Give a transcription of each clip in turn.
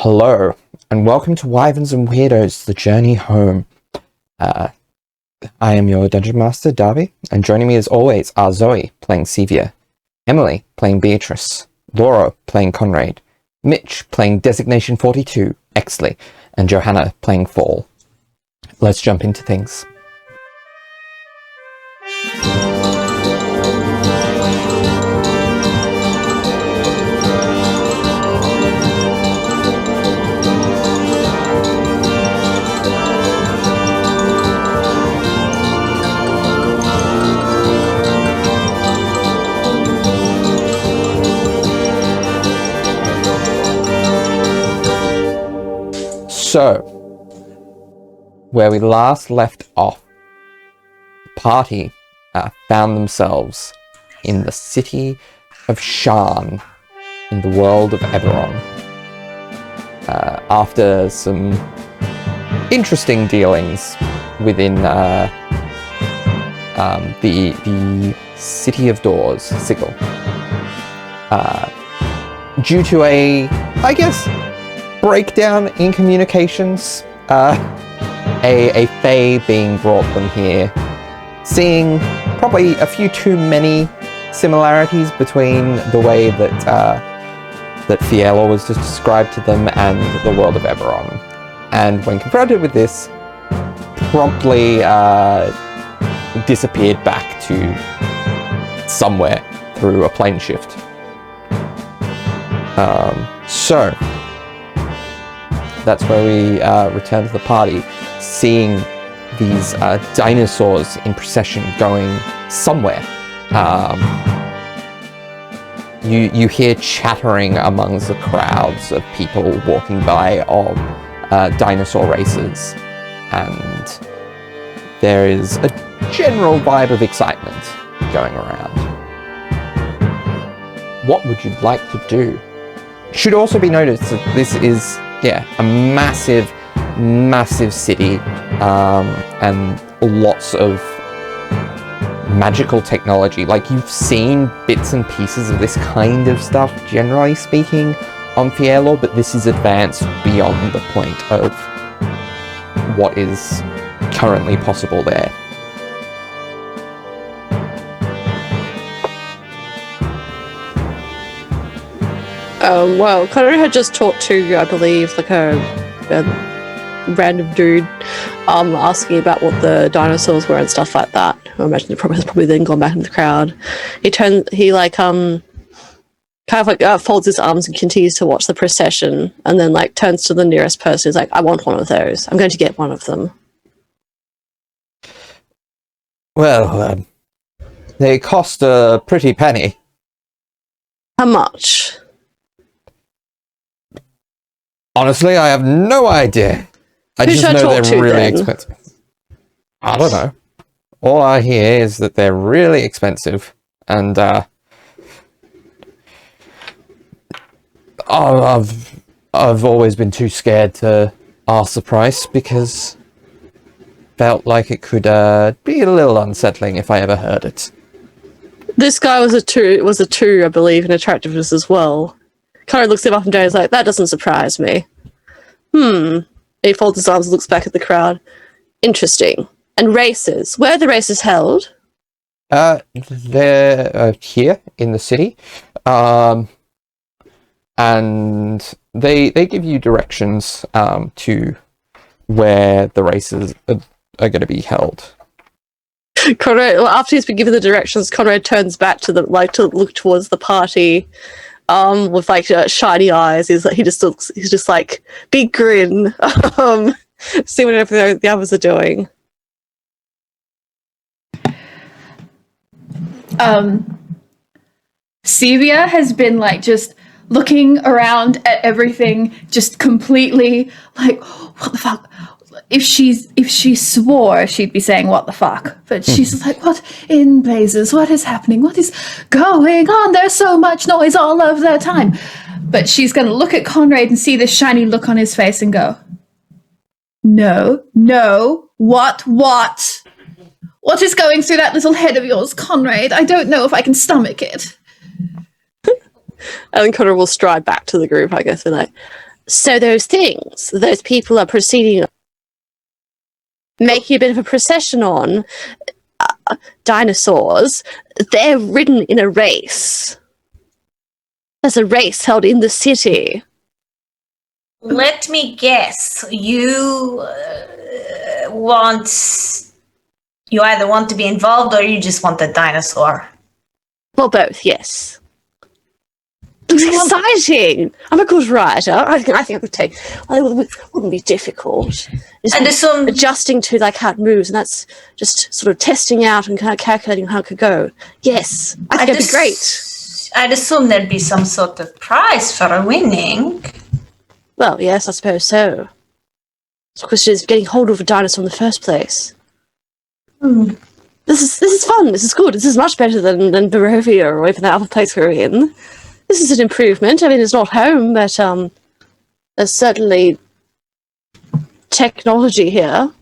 Hello, and welcome to Wyverns and Weirdos, The Journey Home. I am your Dungeon Master, Darby, and joining me as always are Zoe, playing Sevia, Emily, playing Beatrice, Laura, playing Conrad, Mitch, playing Designation 42, Exley, and Johanna, playing Fall. Let's jump into things. So, where we last left off, the party found themselves in the city of Sharn, in the world of Eberron. After some interesting dealings within the City of Doors, Sigil. Due to a breakdown in communications, a fae being brought them here, seeing probably a few too many similarities between the way that that Fierlor was just described to them and the world of Eberron, and when confronted with this, promptly disappeared back to somewhere through a plane shift. So that's where we return to the party, seeing these dinosaurs in procession going somewhere. You hear chattering amongst the crowds of people walking by of dinosaur races, and there is a general vibe of excitement going around. What would you like to do? Should also be noticed that this is a massive city, and lots of magical technology. Like, you've seen bits and pieces of this kind of stuff, generally speaking, on Fierlor, but this is advanced beyond the point of what is currently possible there. Well, Conrad had just talked to, I believe, like a random dude, asking about what the dinosaurs were and stuff like that. I imagine it has probably then gone back into the crowd. He kind of folds his arms and continues to watch the procession, and then turns to the nearest person. He's like, "I want one of those. I'm going to get one of them." Well, they cost a pretty penny. How much? Honestly, I have no idea. I just know they're really expensive. I don't know. All I hear is that they're really expensive, and I've always been too scared to ask the price because felt like it could be a little unsettling if I ever heard it. This guy was a two, I believe, in attractiveness as well. Conrad looks him up and down. He's like, "That doesn't surprise me." He folds his arms and looks back at the crowd. Interesting. And races. Where are the races held? They're here in the city. And they give you directions to where the races are going to be held. Conrad, after he's been given the directions, Conrad turns back to to look towards the party. With shiny eyes. He's just like big grin. See what everything the others are doing. Sevia has been just looking around at everything, just completely what the fuck? If she swore, she'd be saying what the fuck. But she's like, what in blazes? What is happening? What is going on? There's so much noise all of the time. But she's going to look at Conrad and see this shiny look on his face and go, no, what? What is going through that little head of yours, Conrad? I don't know if I can stomach it. And Conrad will stride back to the group, I guess, and So those things, those people are proceeding, making a bit of a procession on dinosaurs. They're ridden in a race. There's a race held in the city. Let me guess. You either want to be involved or you just want the dinosaur. Well, both, yes. It's exciting. I'm a good writer. I think I could take. Well, it wouldn't be difficult. And assume Adjusting to like how it moves, and that's just sort of testing out and kind of calculating how it could go. Yes, I think it'd be great. I'd assume there'd be some sort of prize for a winning. Well, yes, I suppose so. The question is getting hold of a dinosaur in the first place. This is fun. This is good. This is much better than Barovia or even the other place we're in. This is an improvement. I mean, it's not home, but there's certainly technology here.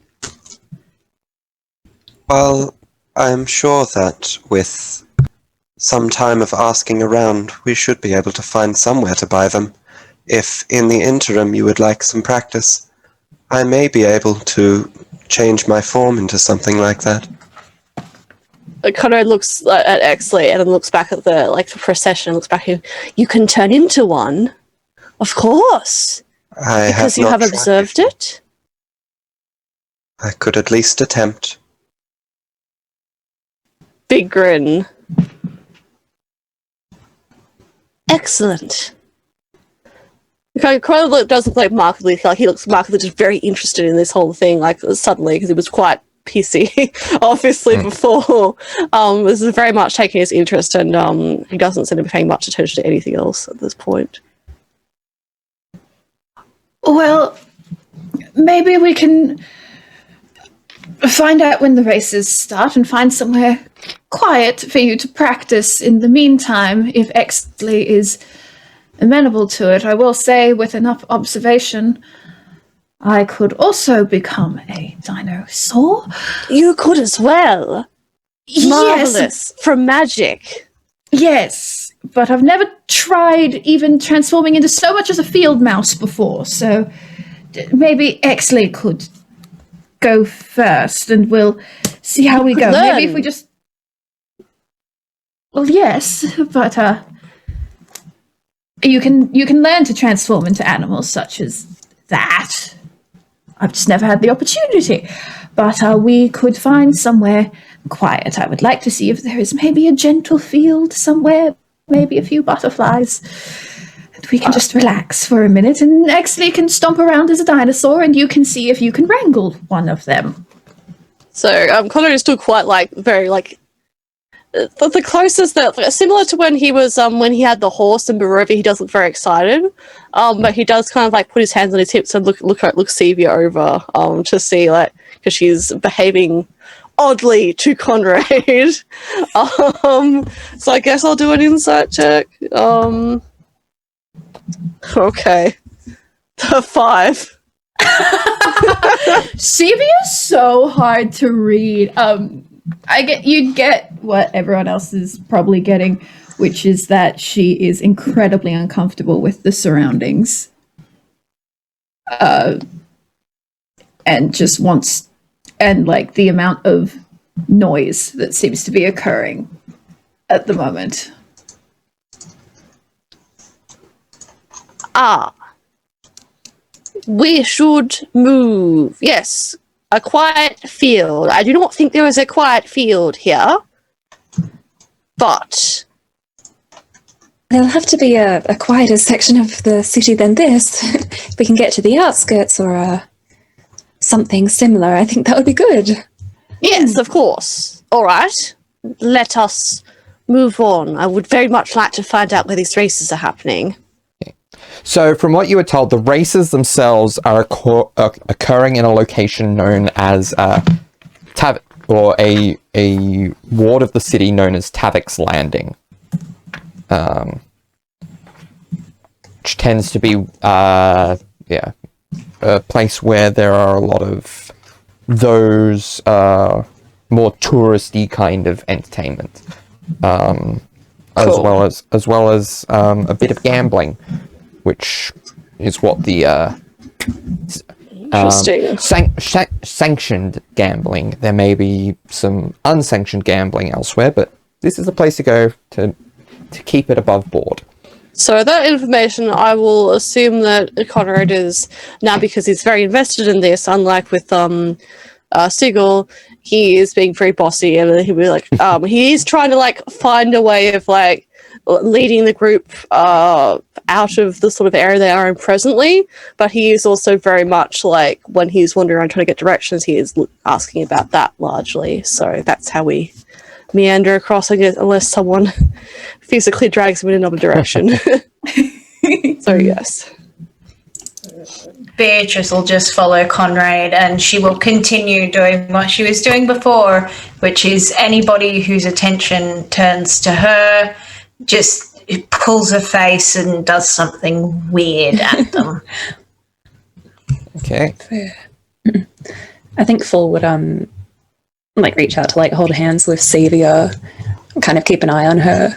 Well, I'm sure that with some time of asking around, we should be able to find somewhere to buy them. If in the interim you would like some practice, I may be able to change my form into something like that. Conrad looks at Exley and then looks back at the procession, looks back at you can turn into one. Of course. Because you have observed it? I could at least attempt. Big grin. Excellent. Conrad does look like markedly, like he looks markedly just very interested in this whole thing, like suddenly, because he was quite pissy, obviously, before. This is very much taking his interest, and he doesn't seem to be paying much attention to anything else at this point. Well, maybe we can find out when the races start and find somewhere quiet for you to practice in the meantime, if Exley is amenable to it. I will say, with enough observation, I could also become a dinosaur. You could as well. Marvelous. Yes. From magic. Yes, but I've never tried even transforming into so much as a field mouse before, so maybe Exley could go first and we'll see how we go. Learn. Maybe if we just... Well, yes, but you can learn to transform into animals such as that. I've just never had the opportunity. But we could find somewhere quiet. I would like to see if there is maybe a gentle field somewhere, maybe a few butterflies. And we can just relax for a minute, and Exley can stomp around as a dinosaur, and you can see if you can wrangle one of them. So Connor is still quite very the closest that similar to when he was when he had the horse in Barovia. He does look very excited, but he does kind of put his hands on his hips and look Sevia over to see because she's behaving oddly to Conrad. So I guess I'll do an insight check. Okay, 5. Sevia is so hard to read. You'd get what everyone else is probably getting, which is that she is incredibly uncomfortable with the surroundings. And just wants, and the amount of noise that seems to be occurring at the moment. We should move. Yes. A quiet field. I do not think there is a quiet field here, but there'll have to be a quieter section of the city than this. If we can get to the outskirts or something similar, I think that would be good. Yes, of course. All right. Let us move on. I would very much like to find out where these races are happening. So, from what you were told, the races themselves are occurring in a location known as or a ward of the city known as Tavik's Landing, which tends to be a place where there are a lot of those more touristy kind of entertainment, Cool. as well as a bit of gambling, which is what the Interesting. sanctioned gambling. There may be some unsanctioned gambling elsewhere, but this is the place to go to keep it above board. So that information, I will assume that Conrad is now, because he's very invested in this, unlike with Sigil, he is being very bossy, and he'll be like, he is trying to like find a way of like leading the group out of the sort of area they are in presently, but he is also very much like, when he's wandering around trying to get directions, he is asking about that largely. So that's how we meander across, I guess, unless someone physically drags him in another direction. So yes. Beatrice will just follow Conrad, and she will continue doing what she was doing before, which is anybody whose attention turns to her, just pulls her face and does something weird at them. Okay. I think Full would like reach out to like hold hands with Sevia, kind of keep an eye on her.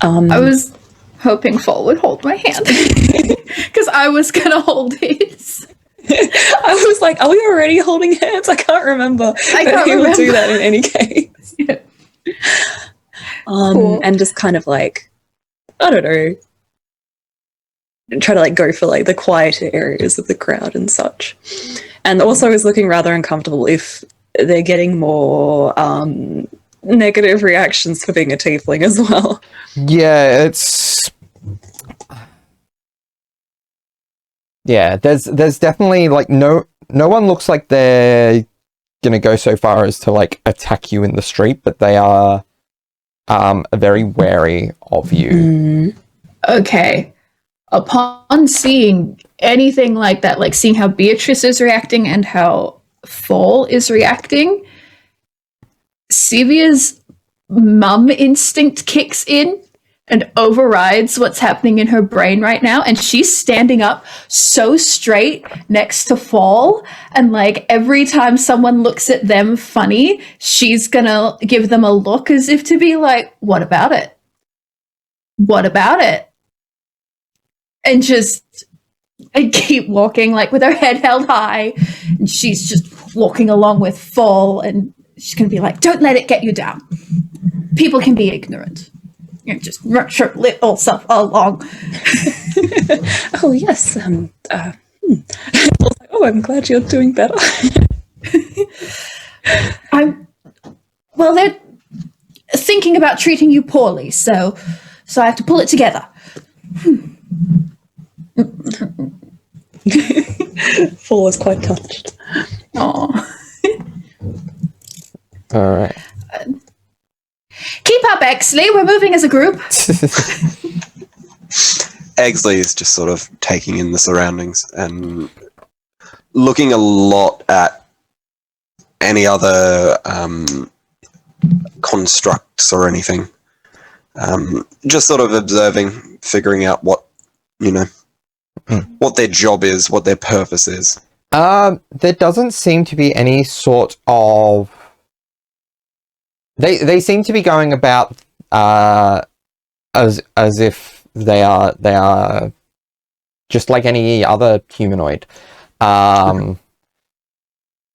I was hoping Fall would hold my hand because I was gonna hold his. I was like, are we already holding hands? I can't remember. I can't He would do remember. that in any case. Yeah. Cool. And just kind of like, I don't know, try to like go for like the quieter areas of the crowd and such. And also is looking rather uncomfortable if they're getting more negative reactions for being a tiefling as well. Yeah, it's... Yeah, there's definitely, like, no one looks like they're gonna go so far as to, like, attack you in the street, but they are very wary of you. Okay. Upon seeing anything like that, like seeing how Beatrice is reacting and how Fall is reacting, Sevia's mum instinct kicks in and overrides what's happening in her brain right now, and she's standing up so straight next to Fall, and like every time someone looks at them funny, she's gonna give them a look as if to be like, what about it? What about it? And just and keep walking like with her head held high, and she's just walking along with Fall, and she's gonna be like, don't let it get you down. People can be ignorant. You know, just nurture little stuff along. Oh yes. I was like, oh, I'm glad you're doing better. Well, they're thinking about treating you poorly, so I have to pull it together. Fall was quite touched. Aw. All right. Keep up, Exley. We're moving as a group. Exley is just sort of taking in the surroundings and looking a lot at any other constructs or anything. Just sort of observing, figuring out what, what their job is, what their purpose is. There doesn't seem to be any sort of... They seem to be going about as if they are just like any other humanoid. The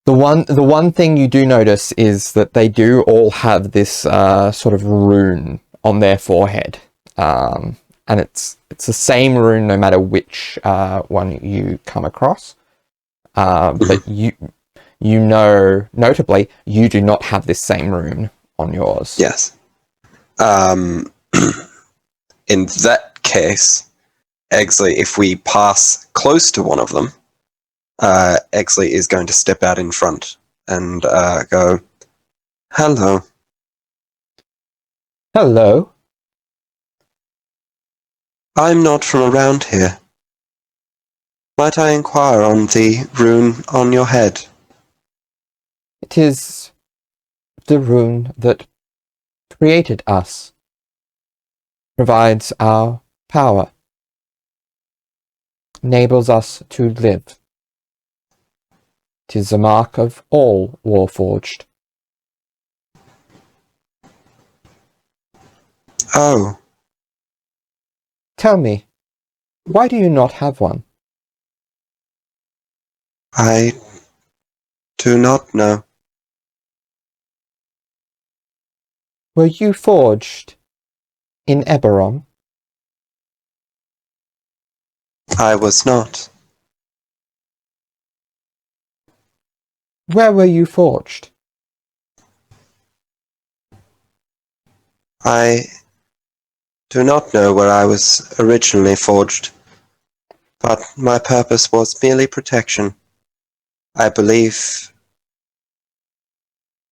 one thing you do notice is that they do all have this sort of rune on their forehead, and it's the same rune no matter which one you come across. But notably, you do not have this same rune on yours. Yes. In that case, Exley, if we pass close to one of them, Exley is going to step out in front and go, hello. Hello. I'm not from around here. Might I inquire on the rune on your head? It is the rune that created us, provides our power, enables us to live. It is a mark of all Warforged. Oh, Tell me, why do you not have one? I do not know. Were you forged in Eberron? I was not. Where were you forged? I do not know where I was originally forged, but my purpose was merely protection. I believe,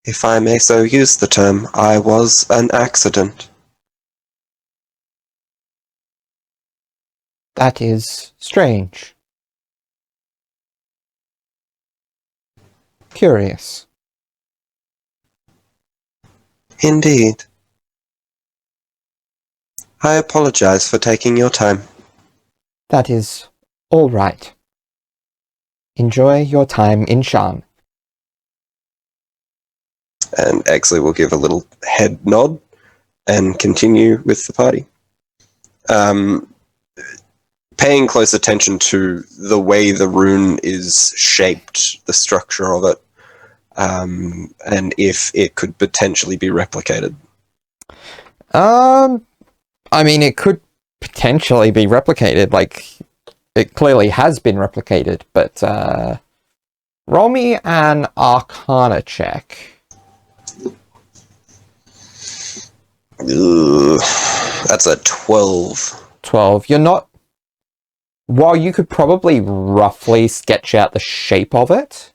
if I may so use the term, I was an accident. That is strange. Curious. Indeed. I apologize for taking your time. That is all right. Enjoy your time in Shan. And Exley will give a little head nod and continue with the party. Paying close attention to the way the rune is shaped, the structure of it, and if it could potentially be replicated. I mean, it could potentially be replicated, like, it clearly has been replicated, but, roll me an Arcana check. Ugh, that's a 12. 12. You're not... While you could probably roughly sketch out the shape of it,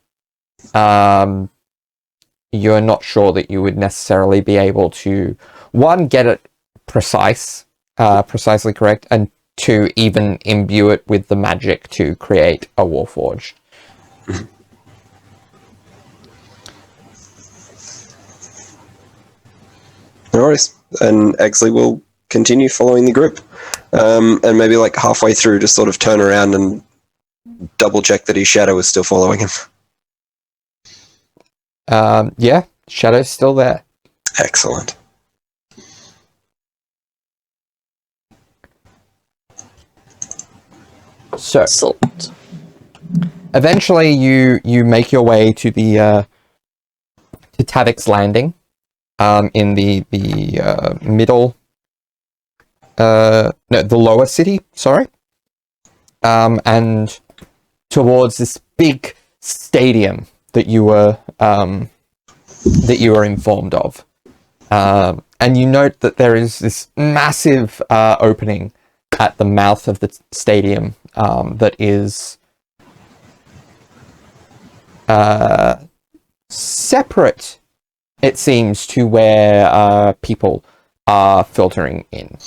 you're not sure that you would necessarily be able to, one, get it precisely correct, and two, even imbue it with the magic to create a Warforged. No worries. And Exley will continue following the group. And maybe like halfway through, just sort of turn around and double check that his shadow is still following him. Yeah, Shadow's still there. Excellent. So, Excellent. eventually you make your way to the to Tavik's Landing, in the middle, no, the lower city, sorry, and towards this big stadium that you were informed of, and you note that there is this massive opening at the mouth of the stadium that is separate, it seems, to where people are filtering in.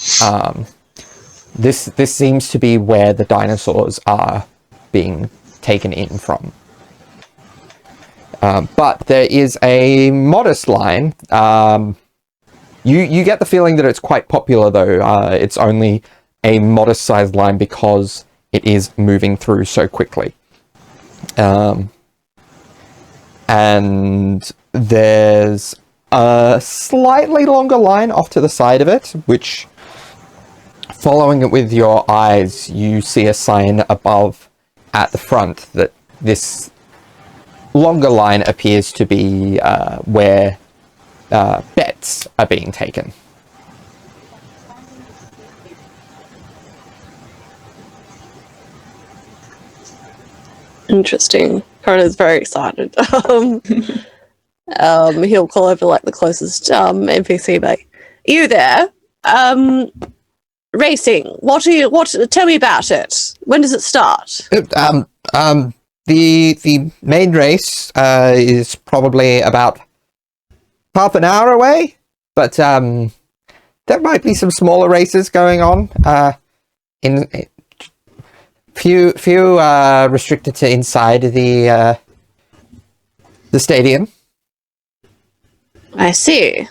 This seems to be where the dinosaurs are being taken in from. But there is a modest line. You get the feeling that it's quite popular, though. It's only a modest sized line because it is moving through so quickly. And there's a slightly longer line off to the side of it, which, following it with your eyes, you see a sign above at the front that this longer line appears to be where bets are being taken. Interesting. Corona's very excited. He'll call over like the closest NPC, like, you there? Racing. Tell me about it. When does it start? The main race is probably about half an hour away, but there might be some smaller races going on. In few restricted to inside the stadium. I see.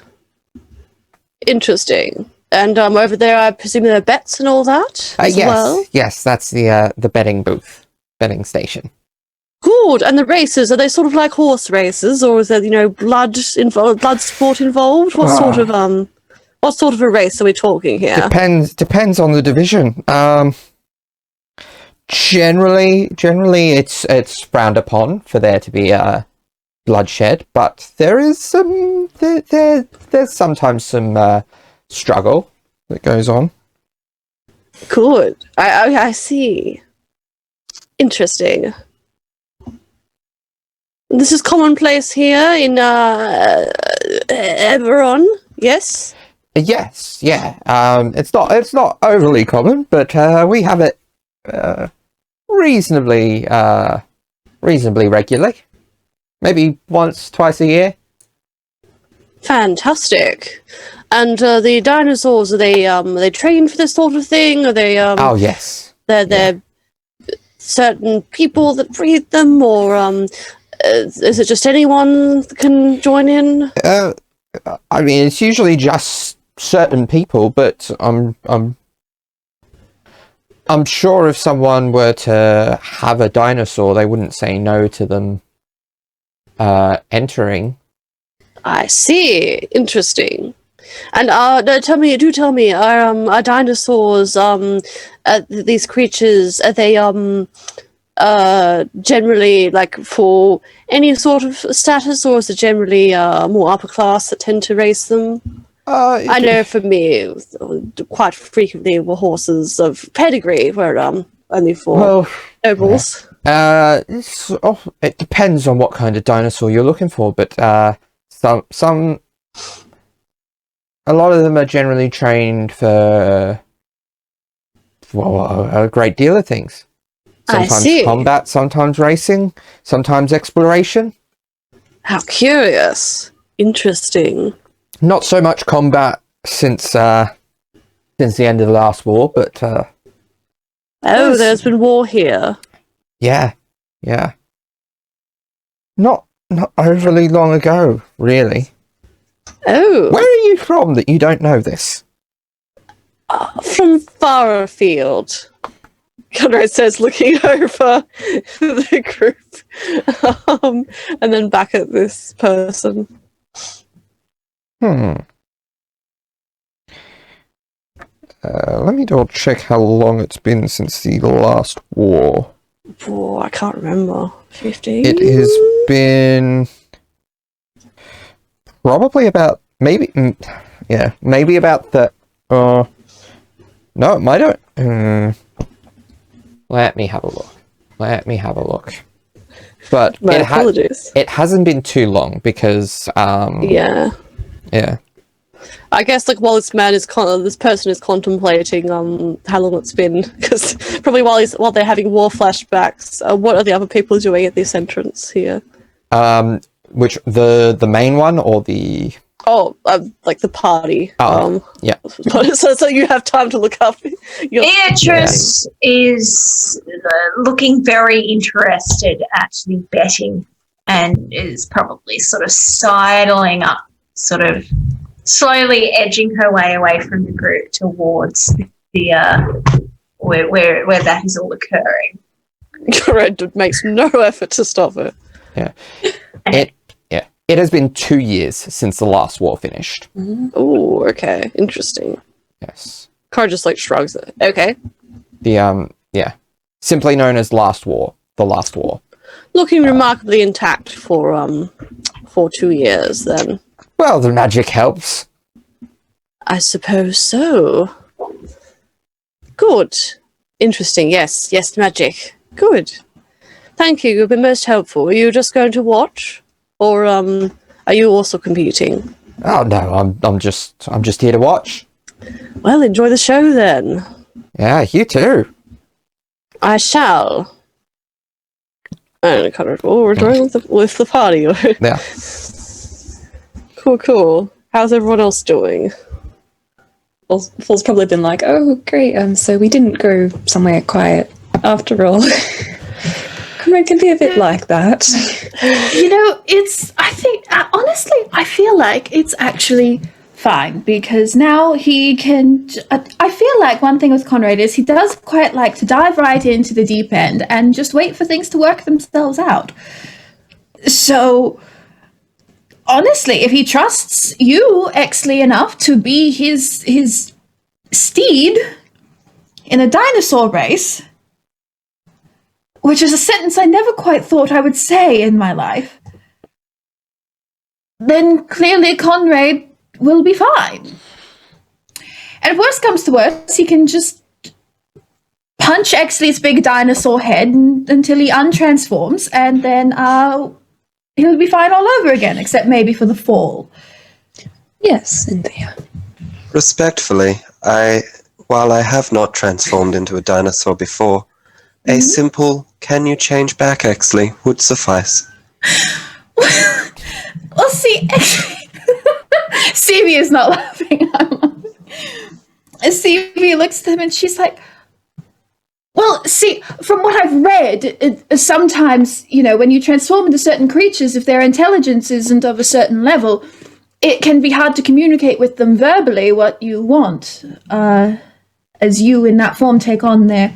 Interesting. And over there, I presume there are bets and all that as well? Yes, that's the betting booth, betting station. Good. And the races, are they sort of like horse races, or is there, blood sport involved? What sort of a race are we talking here? Depends on the division. Generally, it's frowned upon for there to be bloodshed, but there is there's sometimes some struggle that goes on. Good. I see. Interesting. This is commonplace here in Eberron, yes? Yes, yeah. It's not overly common, but we have it reasonably regularly. Maybe once, twice a year. Fantastic. And the dinosaurs, are they trained for this sort of thing? Are they Oh yes. They're certain people that breed them, or is it just anyone that can join in? I mean, it's usually just certain people, but I'm sure if someone were to have a dinosaur, they wouldn't say no to them entering. I see. Interesting. And tell me, are dinosaurs, these creatures, are they generally like for any sort of status, or is it generally more upper class that tend to race them? I know for me, quite frequently were horses of pedigree were only for nobles. It depends on what kind of dinosaur you're looking for, but a lot of them are generally trained for a great deal of things. Sometimes combat, sometimes racing, sometimes exploration. How curious. Interesting. Not so much combat since the end of the last war, but there's been war here. Yeah. Not overly long ago, really. Oh. Where are you from that you don't know this? From far afield. Conrad says, looking over the group, and then back at this person. Let me double check how long it's been since the last war. Oh, I can't remember. 15? It has been probably about maybe about the. No, it might have. Let me have a look. But My apologies. It hasn't been too long because Yeah. I guess like while this person is contemplating how long it's been, because probably while they're having war flashbacks, what are the other people doing at this entrance here? Which the main one or the like the party. Yeah. So you have time to look up. Beatrice is looking very interested, actually betting, and is probably sort of sidling up, sort of slowly edging her way away from the group towards the where that is all occurring. Red makes no effort to stop her. Yeah. It has been 2 years since the last war finished. Oh, okay. Interesting. Yes. Car just like shrugs it. Okay. The simply known as Last War. The Last War. Looking remarkably intact for 2 years then. Well, the magic helps. I suppose so. Good. Interesting. Yes, magic. Good. Thank you. You've been most helpful. Are you just going to watch? Or are you also competing? Oh no, I'm just here to watch. Well, enjoy the show then. Yeah, you too. I shall. And kind of we're joining with the party. Yeah. Cool. How's everyone else doing? Paul's probably been like, oh, great, so we didn't go somewhere quiet after all. Conrad can be a bit like that. Honestly, I feel like it's actually fine because now he can. I feel like one thing with Conrad is he does quite like to dive right into the deep end and just wait for things to work themselves out. So, honestly, if he trusts you, Exley, enough to be his steed in a dinosaur race, which is a sentence I never quite thought I would say in my life, then clearly Conrad will be fine. And if worst comes to worst, he can just punch Exley's big dinosaur head until he untransforms, and then he'll be fine all over again, except maybe for the fall. Yes, Cynthia. Respectfully, while I have not transformed into a dinosaur before, a simple "can you change back, Exley" would suffice. Well, see, Stevie is not laughing. Stevie looks at him and she's like, well, see, from what I've read, sometimes, when you transform into certain creatures, if their intelligence isn't of a certain level, it can be hard to communicate with them verbally what you want, as you in that form take on their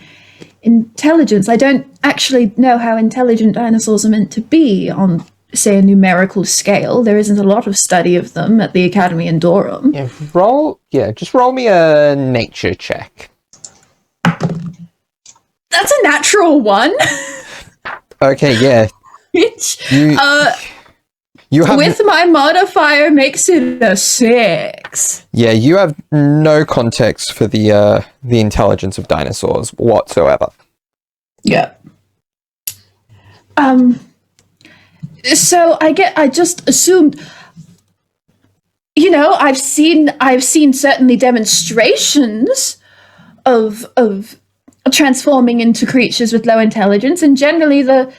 intelligence. I don't actually know how intelligent dinosaurs are meant to be on, say, a numerical scale. There isn't a lot of study of them at the Academy in Durham. Just roll me a nature check. That's a natural one. Okay, yeah. Which, You have with my modifier, makes it a 6. Yeah, you have no context for the intelligence of dinosaurs whatsoever. Yeah. So I just assumed, I've seen certainly demonstrations of transforming into creatures with low intelligence, and generally the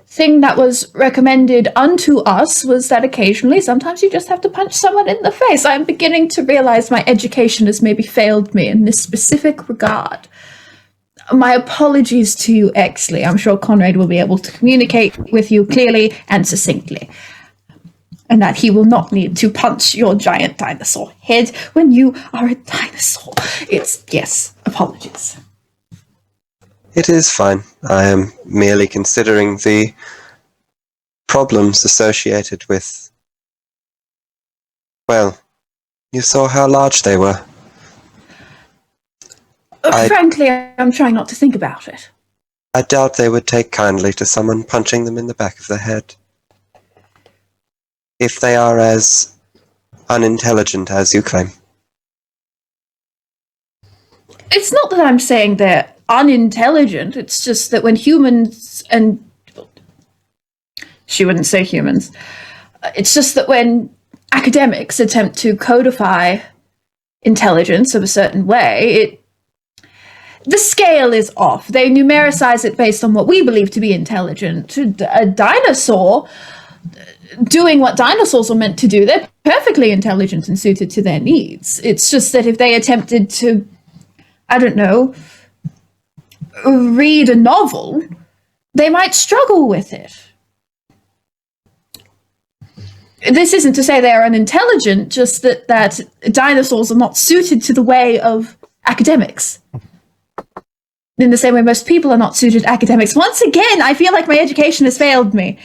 thing that was recommended unto us was that occasionally, sometimes you just have to punch someone in the face. I'm beginning to realize my education has maybe failed me in this specific regard. My apologies to you, Exley. I'm sure Conrad will be able to communicate with you clearly and succinctly. And that he will not need to punch your giant dinosaur head when you are a dinosaur. Yes, apologies. It is fine. I am merely considering the problems associated with... Well, you saw how large they were. Frankly, I'm trying not to think about it. I doubt they would take kindly to someone punching them in the back of the head. If they are as unintelligent as you claim. It's not that I'm saying they're unintelligent, it's just that when humans, and she wouldn't say humans, it's just that when academics attempt to codify intelligence of a certain way, the scale is off. They numericize it based on what we believe to be intelligent. A dinosaur doing what dinosaurs are meant to do, they're perfectly intelligent and suited to their needs. It's just that if they attempted to, I don't know, read a novel, they might struggle with it. This isn't to say they are unintelligent, just that dinosaurs are not suited to the way of academics. In the same way most people are not suited to academics. Once again, I feel like my education has failed me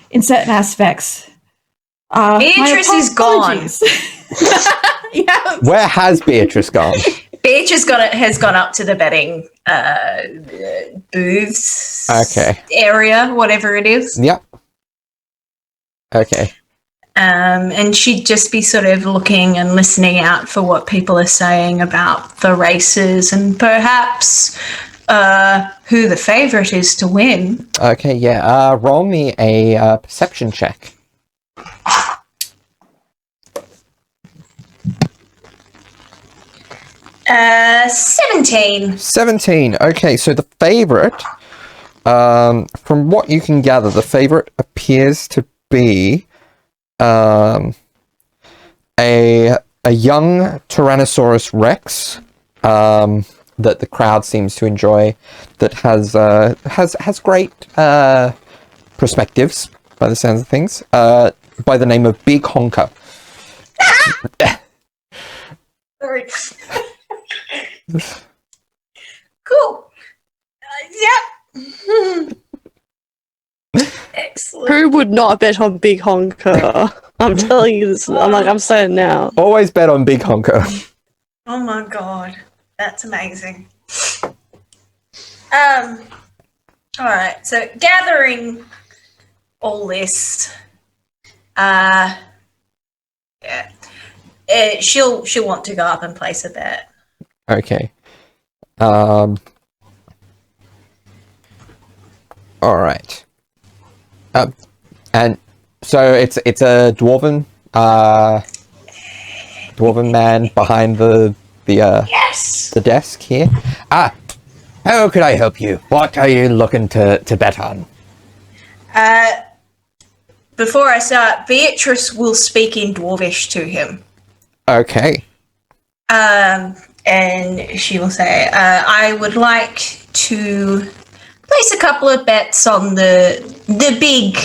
in certain aspects. Beatrice is gone. Yeah. Where has Beatrice gone? Beatrice has gone up to the betting booths area, whatever it is. Yep. Okay. And she'd just be sort of looking and listening out for what people are saying about the races and perhaps who the favourite is to win. Okay, yeah. Roll me a perception check. 17. 17. Okay, so the favourite, from what you can gather, the favourite appears to be a young Tyrannosaurus Rex that the crowd seems to enjoy, that has great perspectives by the sounds of things, by the name of Big Honker. Sorry. Cool. Yep. Excellent. Who would not bet on Big Honker? I'm telling you this. I'm saying now. Always bet on Big Honker. Oh my god, that's amazing. All right. So gathering all this, she'll want to go up and place a bet. Okay. All right. And so it's a dwarven man behind the Yes. the desk here. How could I help you? What are you looking to bet on? Before I start, Beatrice will speak in Dwarvish to him. Okay. And she will say, I would like to place a couple of bets on the big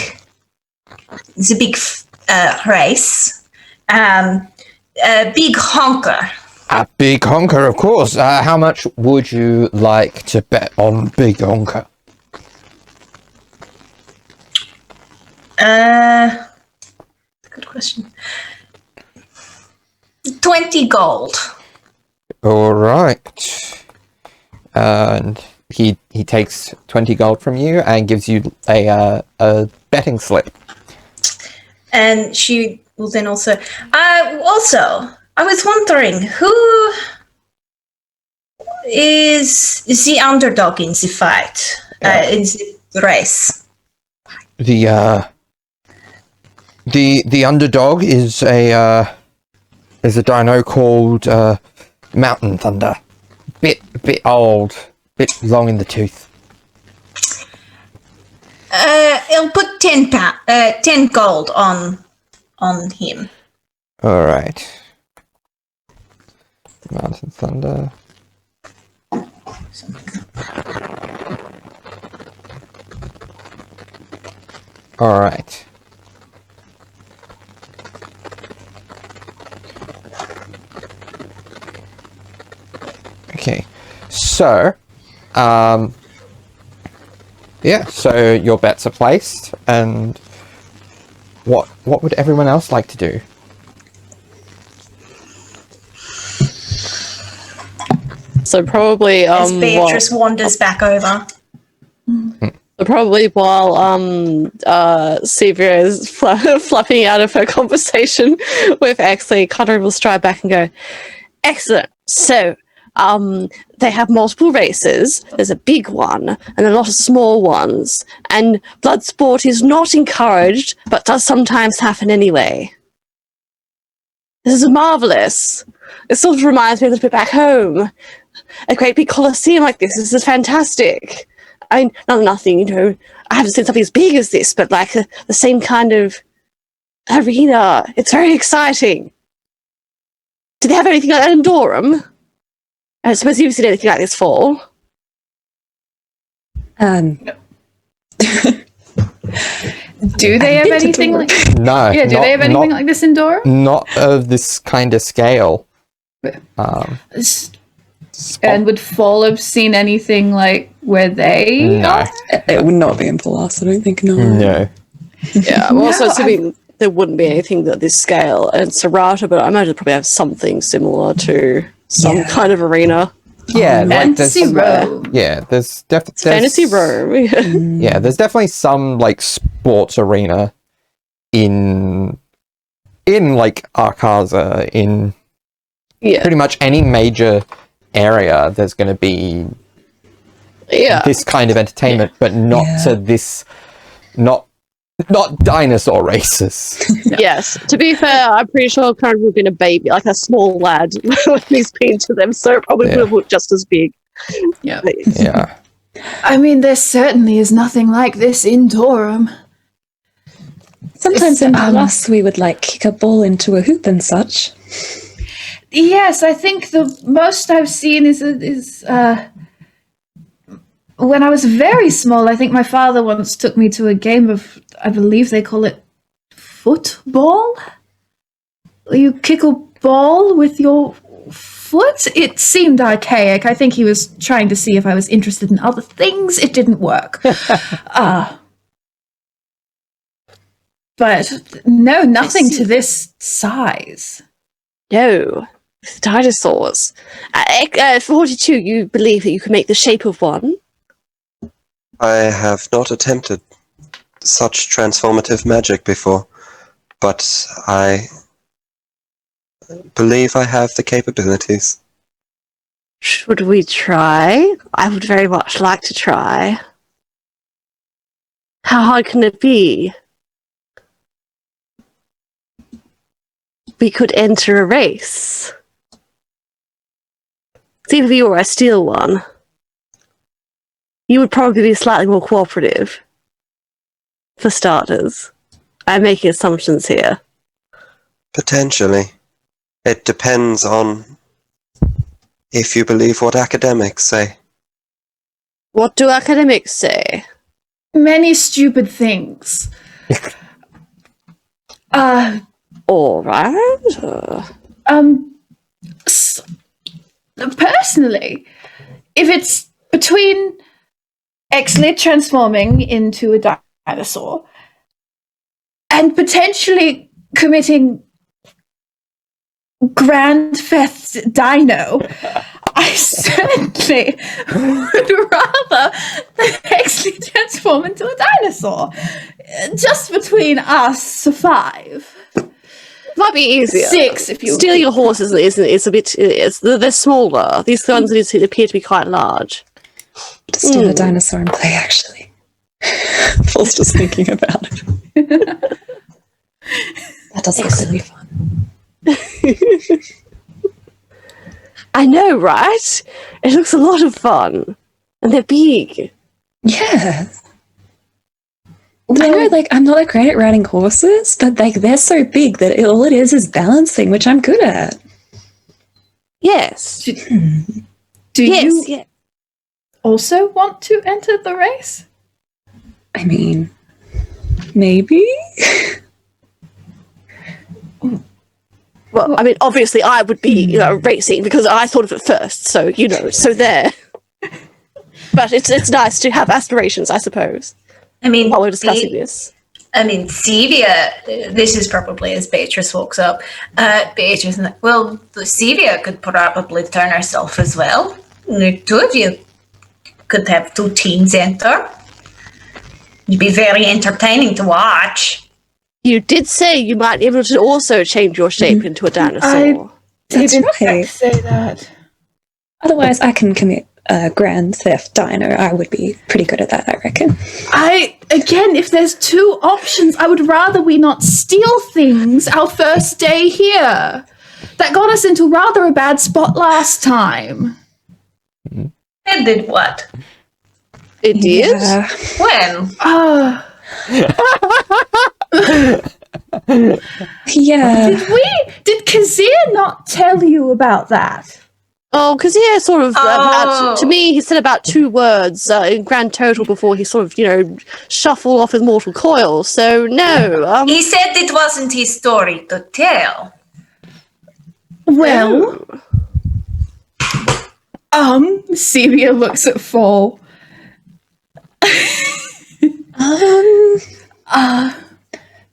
race. A big honker. A big honker, of course. How much would you like to bet on big honker? Good question. 20 gold. All right. And he takes 20 gold from you and gives you a betting slip. And she will then also... I was wondering, who is the underdog in the fight, in the race? The underdog is a dino called Mountain Thunder. Bit old, bit long in the tooth. I'll put 10 gold on him. All right. Mountain Thunder. All right. Okay. So, yeah, so your bets are placed, and what would everyone else like to do? So probably As Beatrice wanders back over. probably while Sevia is flapping out of her conversation with Exley, Connor will stride back and go, "Excellent. So, they have multiple races. There's a big one and a lot of small ones. And blood sport is not encouraged, but does sometimes happen anyway. This is marvelous. It sort of reminds me a little bit back home. A great big coliseum like this is fantastic. I mean, nothing, you know, I haven't seen something as big as this, but like the same kind of arena. It's very exciting. Do they have anything like that in Durham? I suppose you've seen anything like this fall. Do they have anything like? No. Yeah, do they have anything like this in Durham? Not of this kind of scale. And would Fall have seen anything like where they No. are? It would not be in Palas, I don't think, no. No. Yeah, I'm also assuming there wouldn't be anything at this scale at Serrata, but I imagine it probably have something similar to some kind of arena. Yeah, like Fantasy Row. yeah, there's definitely Fantasy Row. Yeah, there's definitely some like sports arena in like Arkaza, in pretty much any major area. There's going to be this kind of entertainment, but not to this, not dinosaur races. Yes, to be fair, I'm pretty sure Current would have been a baby, like a small lad when he's been to them, so it probably would have looked just as big. Yeah. Yeah. I mean, there certainly is nothing like this in Durham. Sometimes in Palas we would like kick a ball into a hoop and such. Yes, I think the most I've seen is when I was very small. I think my father once took me to a game of, I believe they call it football. You kick a ball with your foot. It seemed archaic. I think he was trying to see if I was interested in other things. It didn't work. But no, nothing to this size. No, dinosaurs. At 42, you believe that you can make the shape of one? I have not attempted such transformative magic before, but I believe I have the capabilities. Should we try? I would very much like to try. How hard can it be? We could enter a race. See if you or I steal one. You would probably be slightly more cooperative. For starters. I'm making assumptions here. Potentially. It depends on if you believe what academics say. What do academics say? Many stupid things. Alright. Personally, if it's between Exley transforming into a dinosaur and potentially committing Grand Theft Dino, I certainly would rather that Exley transform into a dinosaur. Just between us 5. Might be easier. 6, if you Stealing a horse is a bit. They're smaller. These ones appear to be quite large. Just steal a dinosaur and play, actually. Paul's just thinking about it. That does look really fun. I know, right? It looks a lot of fun. And they're big. Yeah. I know, like, I'm not great at riding horses, but like they're so big that all it is balancing, which I'm good at. Yes. Do Yes, you also want to enter the race? I mean, maybe? Well, I mean, obviously I would be, racing because I thought of it first, so, so there. But it's nice to have aspirations, I suppose, I mean, while we're discussing this. I mean, Sevia, this is probably as Beatrice walks up. Beatrice, well, Sevia could probably turn herself as well. The 2 of you could have 2 teams enter. It'd be very entertaining to watch. You did say you might be able to also change your shape into a dinosaur. That's right. Say that. Otherwise, I can commit a Grand Theft Dino. I would be pretty good at that, I reckon. Again, if there's 2 options, I would rather we not steal things our first day here. That got us into rather a bad spot last time. And did what? It did? Yeah. When? Yeah. Did Kazir not tell you about that? Oh, because he sort of, to me, he said about 2 words in grand total before he sort of, shuffled off his mortal coil. So, no. He said it wasn't his story to tell. Well, Sevia looks at Fall.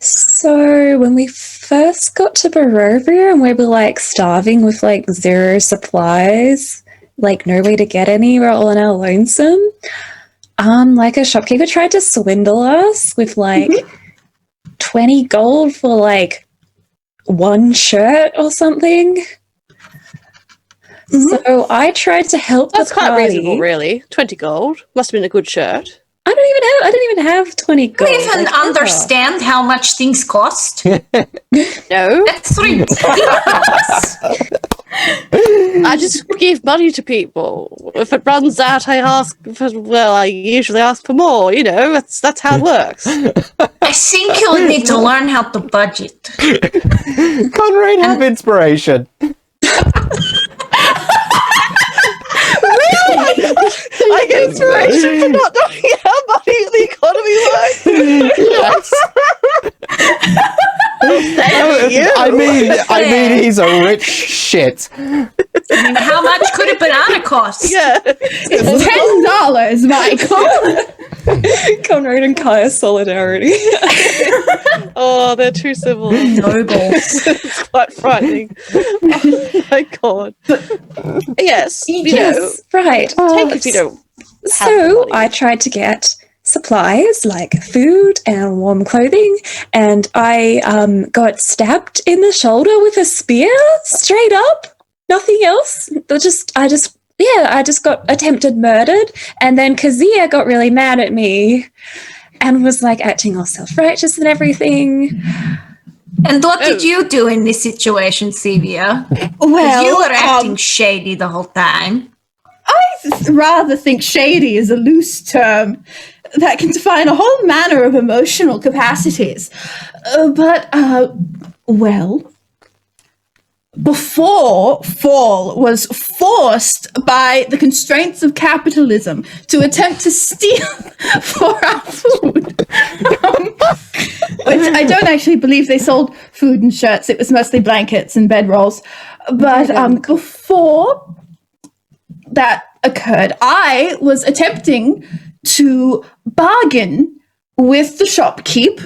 So when we first got to Barovia and we were like starving with like 0 supplies, like no way to get any, we're all on our lonesome. Like a shopkeeper tried to swindle us with like 20 gold for like 1 shirt or something. So I tried to help That's the quite party. reasonable, really. 20 gold. Must have been a good shirt. I didn't even have 20 Do gold. you even like, understand how much things cost? No. That's ridiculous. I just give money to people. If it runs out, I usually ask for more, that's how it works. I think you'll need to learn how to budget. Conrad have inspiration. I get inspiration for not knowing how money the economy works. I mean, he's a rich shit. How much could a banana cost? Yeah. $10, Michael. Conrad and Kaya solidarity. Oh, they're too civil. Nobles. It's quite frightening. Oh my god. Yes. Yes, right. Take if you don't So I tried to get supplies like food and warm clothing, and I got stabbed in the shoulder with a spear, straight up. Nothing else. I just got attempted murdered, and then 𝗖𝗧 got really mad at me and was like acting all self-righteous and everything. And what did you do in this situation, Sevia? Well, you were acting shady the whole time. I rather think shady is a loose term that can define a whole manner of emotional capacities. Well, before Fall was forced by the constraints of capitalism to attempt to steal for our food, which I don't actually believe they sold food and shirts. It was mostly blankets and bedrolls. But before that occurred, I was attempting to bargain with the shopkeep,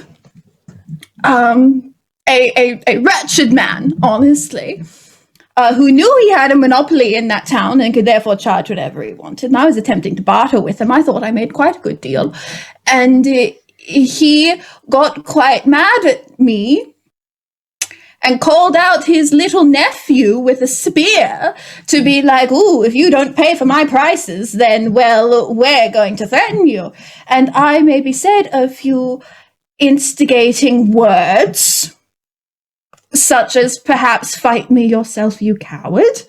a wretched man, honestly, who knew he had a monopoly in that town and could therefore charge whatever he wanted. And I was attempting to barter with him. I thought I made quite a good deal. And he got quite mad at me and called out his little nephew with a spear to be like, ooh, if you don't pay for my prices, then, well, we're going to threaten you. And I maybe said a few instigating words, such as perhaps fight me yourself, you coward.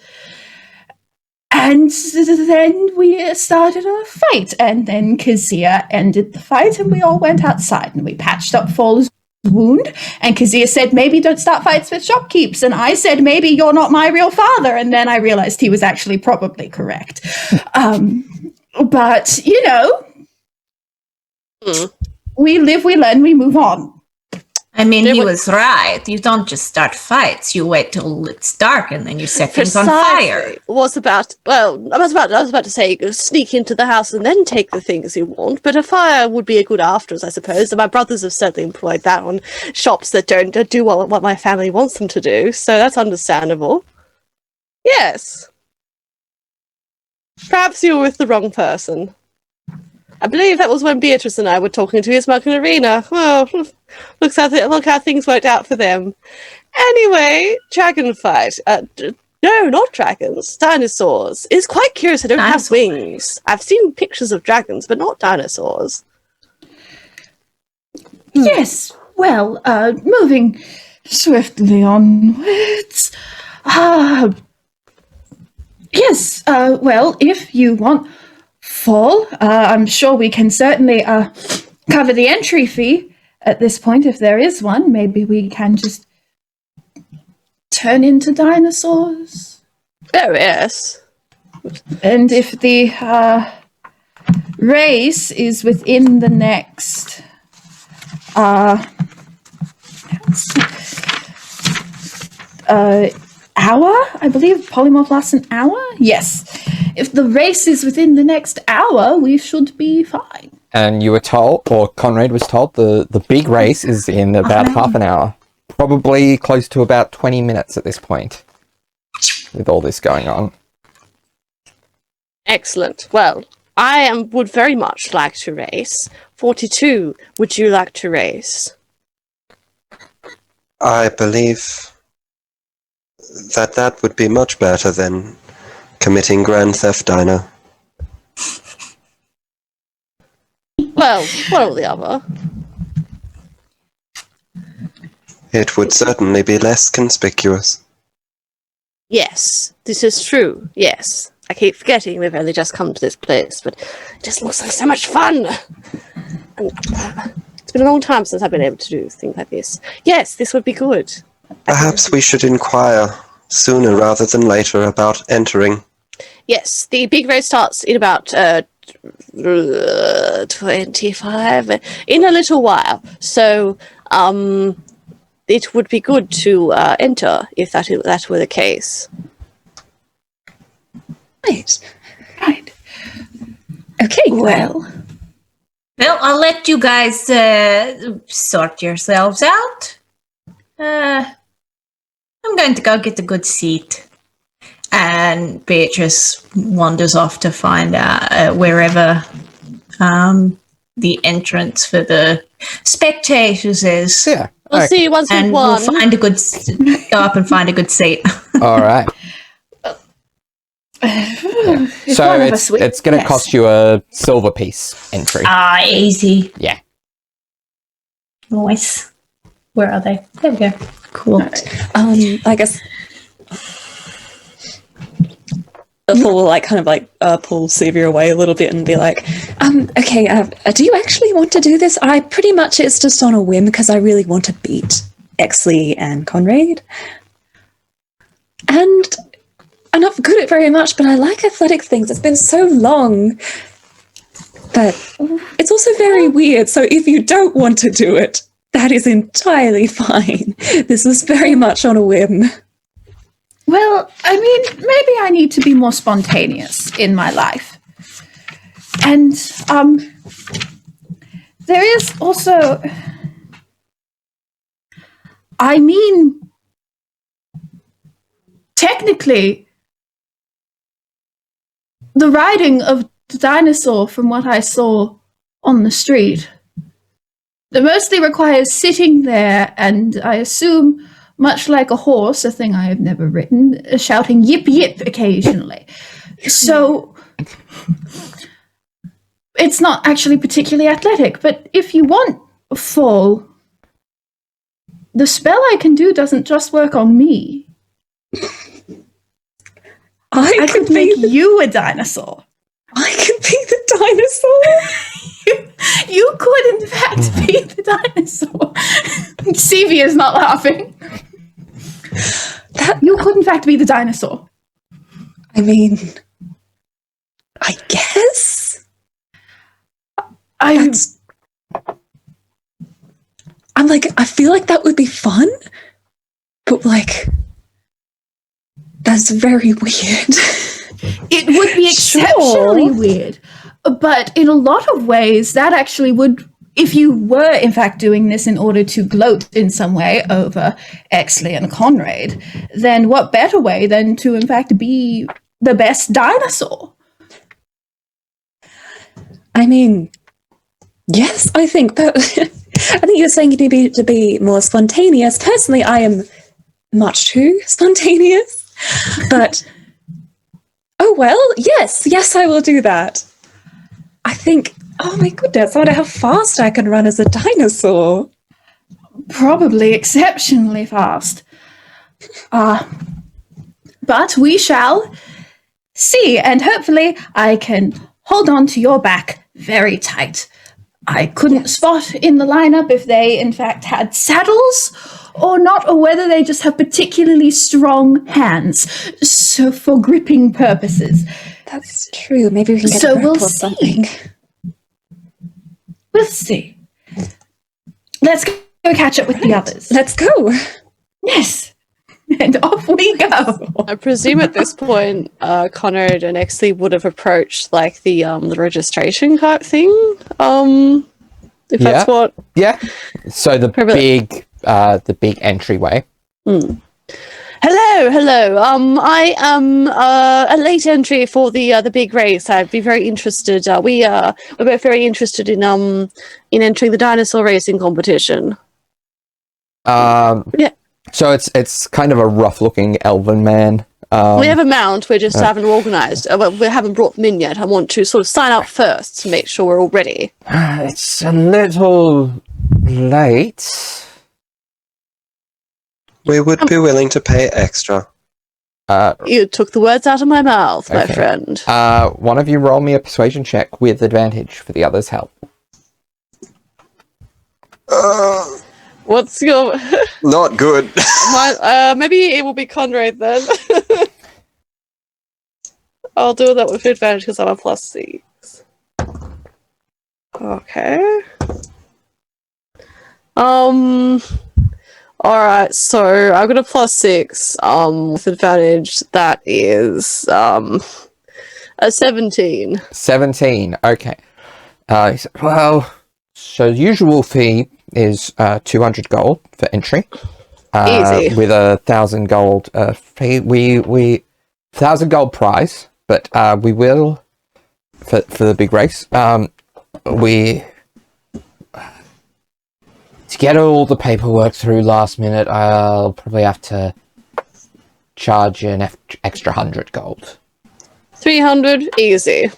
And then we started a fight, and then 𝗖𝗧 ended the fight, and we all went outside, and we patched up Fall's wound, and 𝗖𝗧 said, maybe don't start fights with shopkeeps, and I said, maybe you're not my real father, and then I realized he was actually probably correct. But, you know, we live, we learn, we move on. I mean, he was right. You don't just start fights. You wait till it's dark and then you set things on fire. I was about to say sneak into the house and then take the things you want, but a fire would be a good afterwards, I suppose. And my brothers have certainly employed that on shops that don't do what my family wants them to do, so that's understandable. Yes. Perhaps you were with the wrong person. I believe that was when Beatrice and I were talking to his Merkin Arena. Well, look how things worked out for them. Anyway, dragon fight. No, not dragons. Dinosaurs. It's quite curious they don't have wings. I've seen pictures of dragons, but not dinosaurs. Yes, well, moving swiftly onwards. Yes, well, if you want Fall, I'm sure we can certainly cover the entry fee at this point, if there is one. Maybe we can just turn into dinosaurs. Oh, yes. And if the race is within the next hour, I believe polymorph lasts an hour? Yes. If the race is within the next hour, we should be fine. And you were told, or Conrad was told, the big race is in about half an hour. Probably close to about 20 minutes at this point, with all this going on. Excellent. Well, I would very much like to race. 42, would you like to race? I believe that would be much better than committing Grand Theft Dino. Well, one or the other. It would certainly be less conspicuous. Yes, this is true. Yes. I keep forgetting we've only just come to this place, but it just looks like so much fun. And, it's been a long time since I've been able to do things like this. Yes, this would be good. Perhaps we should inquire sooner rather than later about entering. Yes, the big race starts in about 25, in a little while. So, it would be good to enter if that were the case. Right. Okay, Well, I'll let you guys sort yourselves out. I'm going to go get a good seat. and Beatrice wanders off to find out wherever the entrance for the spectators is. Yeah. We'll Okay. see you once we've And won. we'll find a good go up and find a good seat. All right. If So one of us wins, it's going to yes. cost you a silver piece entry. Easy. Yeah. Nice. Where are they? There we go. Cool. I guess Ethel will like kind of like pull Sevia away a little bit and be like, okay, do you actually want to do this? I pretty much it's just on a whim because I really want to beat Exley and Conrad. And I'm not good at very much, but I like athletic things. It's been so long. But it's also very weird. So if you don't want to do it, that is entirely fine. This was very much on a whim. Well, I mean, maybe I need to be more spontaneous in my life. And there is also, I mean, technically, the riding of the dinosaur, from what I saw on the street, it mostly requires sitting there, and I assume, much like a horse, a thing I have never ridden, shouting yip yip occasionally. So it's not actually particularly athletic, but if you want a fall, the spell I can do doesn't just work on me. I could make you a dinosaur. I could be the dinosaur. You could, in fact, be the dinosaur. Sevia's not laughing. You could, in fact, be the dinosaur. I mean, I guess. I'm like, I feel like that would be fun, but like, that's very weird. It would be exceptionally weird. But in a lot of ways, that actually would, if you were in fact doing this in order to gloat in some way over Exley and Conrad, then what better way than to in fact be the best dinosaur? I mean, yes, I think, but I think you're saying you need to be more spontaneous. Personally, I am much too spontaneous, but oh well, yes, I will do that. I think, oh my goodness, I wonder how fast I can run as a dinosaur. Probably exceptionally fast. But we shall see, and hopefully I can hold on to your back very tight. I couldn't spot in the lineup if they in fact had saddles or not, or whether they just have particularly strong hands, so for gripping purposes. That's true. Maybe we can get So a grip we'll or see. something. We'll see. Let's go catch up with the others. Let's go. Yes. And off we go. I presume at this point, Conrad and Exley would have approached like the registration type thing. If that's what. Yeah. So the Probably. big entryway. Hello. I am a late entry for the big race. I'd be very interested. We're both very interested in entering the Dinosaur Racing competition. Yeah. So it's kind of a rough-looking elven man. We have a mount. We just haven't organised. We haven't brought them in yet. I want to sort of sign up first to make sure we're all ready. It's a little late. We would be willing to pay extra. You took the words out of my mouth, my Okay. friend. One of you roll me a persuasion check with advantage for the other's help. What's your... Not good. maybe it will be Conrad then. I'll do that with advantage because I'm a +6. Okay. Alright, so I've got a +6. With advantage, that is a 17. 17. Okay. He said, well, so the usual fee is 200 gold for entry. Easy. With 1,000 gold fee. We 1,000 gold prize, but we will, for the big race, to get all the paperwork through last minute, I'll probably have to charge you an extra 100 gold. 300, easy.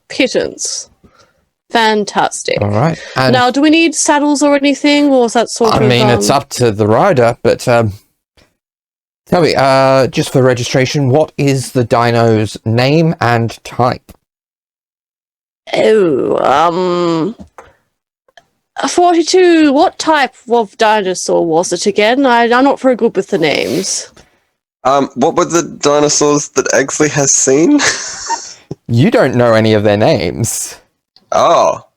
Pittance. Fantastic. All right. And now, do we need saddles or anything, or is that sort of... I mean, it's up to the rider, but tell me, just for registration, what is the dino's name and type? 42, what type of dinosaur was it again? I'm not very good with the names. What were the dinosaurs that Exley has seen? You don't know any of their names. Oh.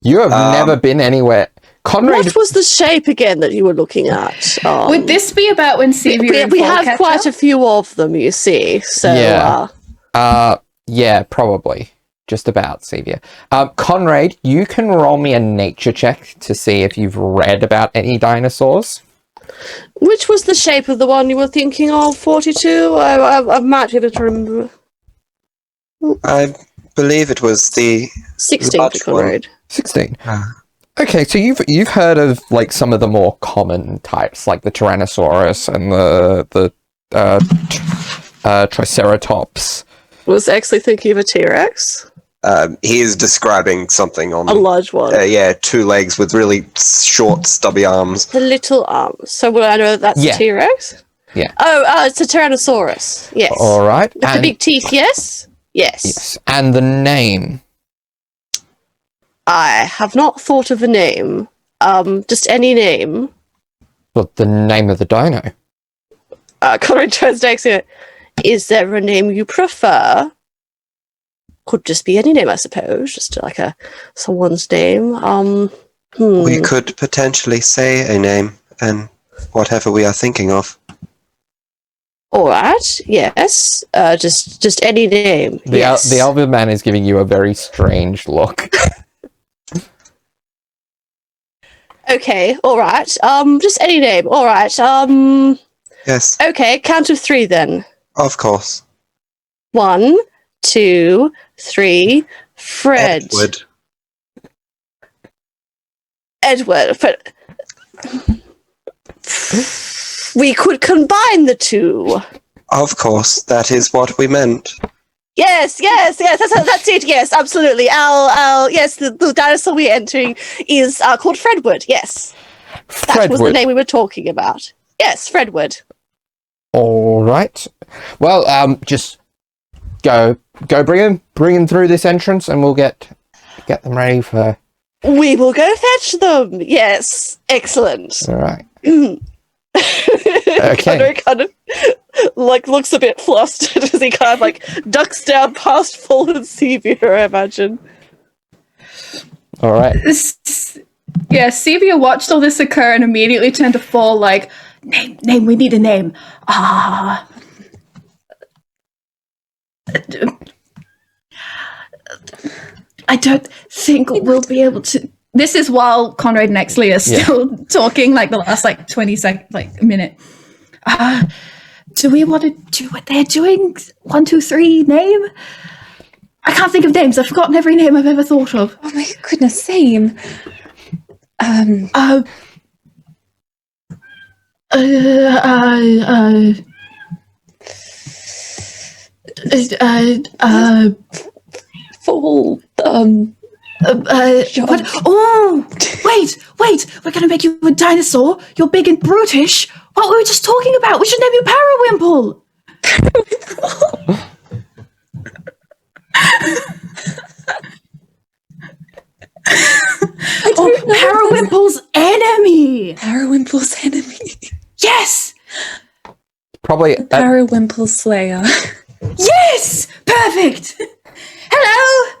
You have never been anywhere. Conrad, What was the shape again that you were looking at? Would this be about when Sevia we have quite a few of them, you see. So, Yeah. Yeah, probably. Just about, Sevia. Conrad, you can roll me a nature check to see if you've read about any dinosaurs. which was the shape of the one you were thinking of, 42? I might be able to remember. I believe it was the 16 large for Conrad. 16. Okay, so you've heard of like some of the more common types, like the Tyrannosaurus and the Triceratops. Was actually thinking of a T-Rex? he is describing something on A large one. yeah, 2 legs with really short, stubby arms. The little arms. So will I know that that's Yeah. a T-Rex? Yeah. Oh, it's a Tyrannosaurus. Yes. All right. With the big teeth, yes? Yes. Yes. And the name. I have not thought of a name. Just any name. Well, the name of the dino. Conrad turns next to it. Is there a name you prefer? Could just be any name, I suppose. Just like someone's name. We could potentially say a name and whatever we are thinking of. All right. Yes. Just any name. Yes. The elder man is giving you a very strange look. Okay. All right. Just any name. All right. Yes, Okay. Count of 3 then. of course. 1, 2, 3. Fred. Edward. But we could combine the two. Of course, that is what we meant. Yes. That's it. Yes, absolutely. Yes, the dinosaur we're entering is called Fredwood. Yes, that was the name we were talking about. Yes, Fredwood. All right. Well, just go bring him through this entrance, and we'll get them ready for. We will go fetch them. Yes, excellent. All right. Okay. Kind of like looks a bit flustered as he kind of like ducks down past fallen Sevia, I imagine. All right. Yeah, Sevia watched all this occur and immediately turned to Fall like, name, we need a name. I don't think we'll be able to. This is while Conrad and Exley are still talking, like the last 20 seconds, a minute. Do we want to do what they're doing? 1, 2, 3, name? I can't think of names. I've forgotten every name I've ever thought of. Oh my goodness, same. Full, what? Oh, wait! We're gonna make you a dinosaur. You're big and brutish. What were we just talking about? We should name you Parawimple. Parawimple's enemy. Parawimple's enemy. Yes. Probably. Parawimple Slayer. Yes. Perfect. Hello.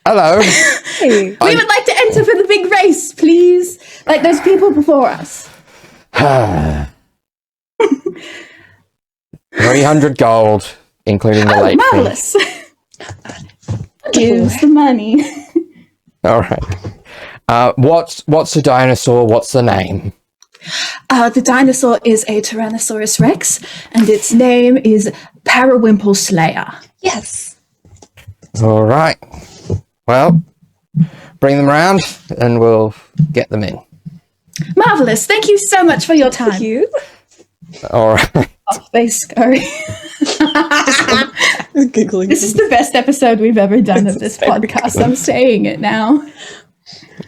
Hello. Hey. We would like to enter for the big race, please. Like those people before us. 300 gold, including the late fee. Marvelous. Gives the money. All right. What's a dinosaur? What's the name? The dinosaur is a Tyrannosaurus Rex, and its name is Parawimple Slayer. Yes. All right. Well, bring them around and we'll get them in. Marvelous. Thank you so much for your time. Thank you. All right. Off they scurry. Giggling. This is the best episode we've ever done of this podcast. I'm saying it now.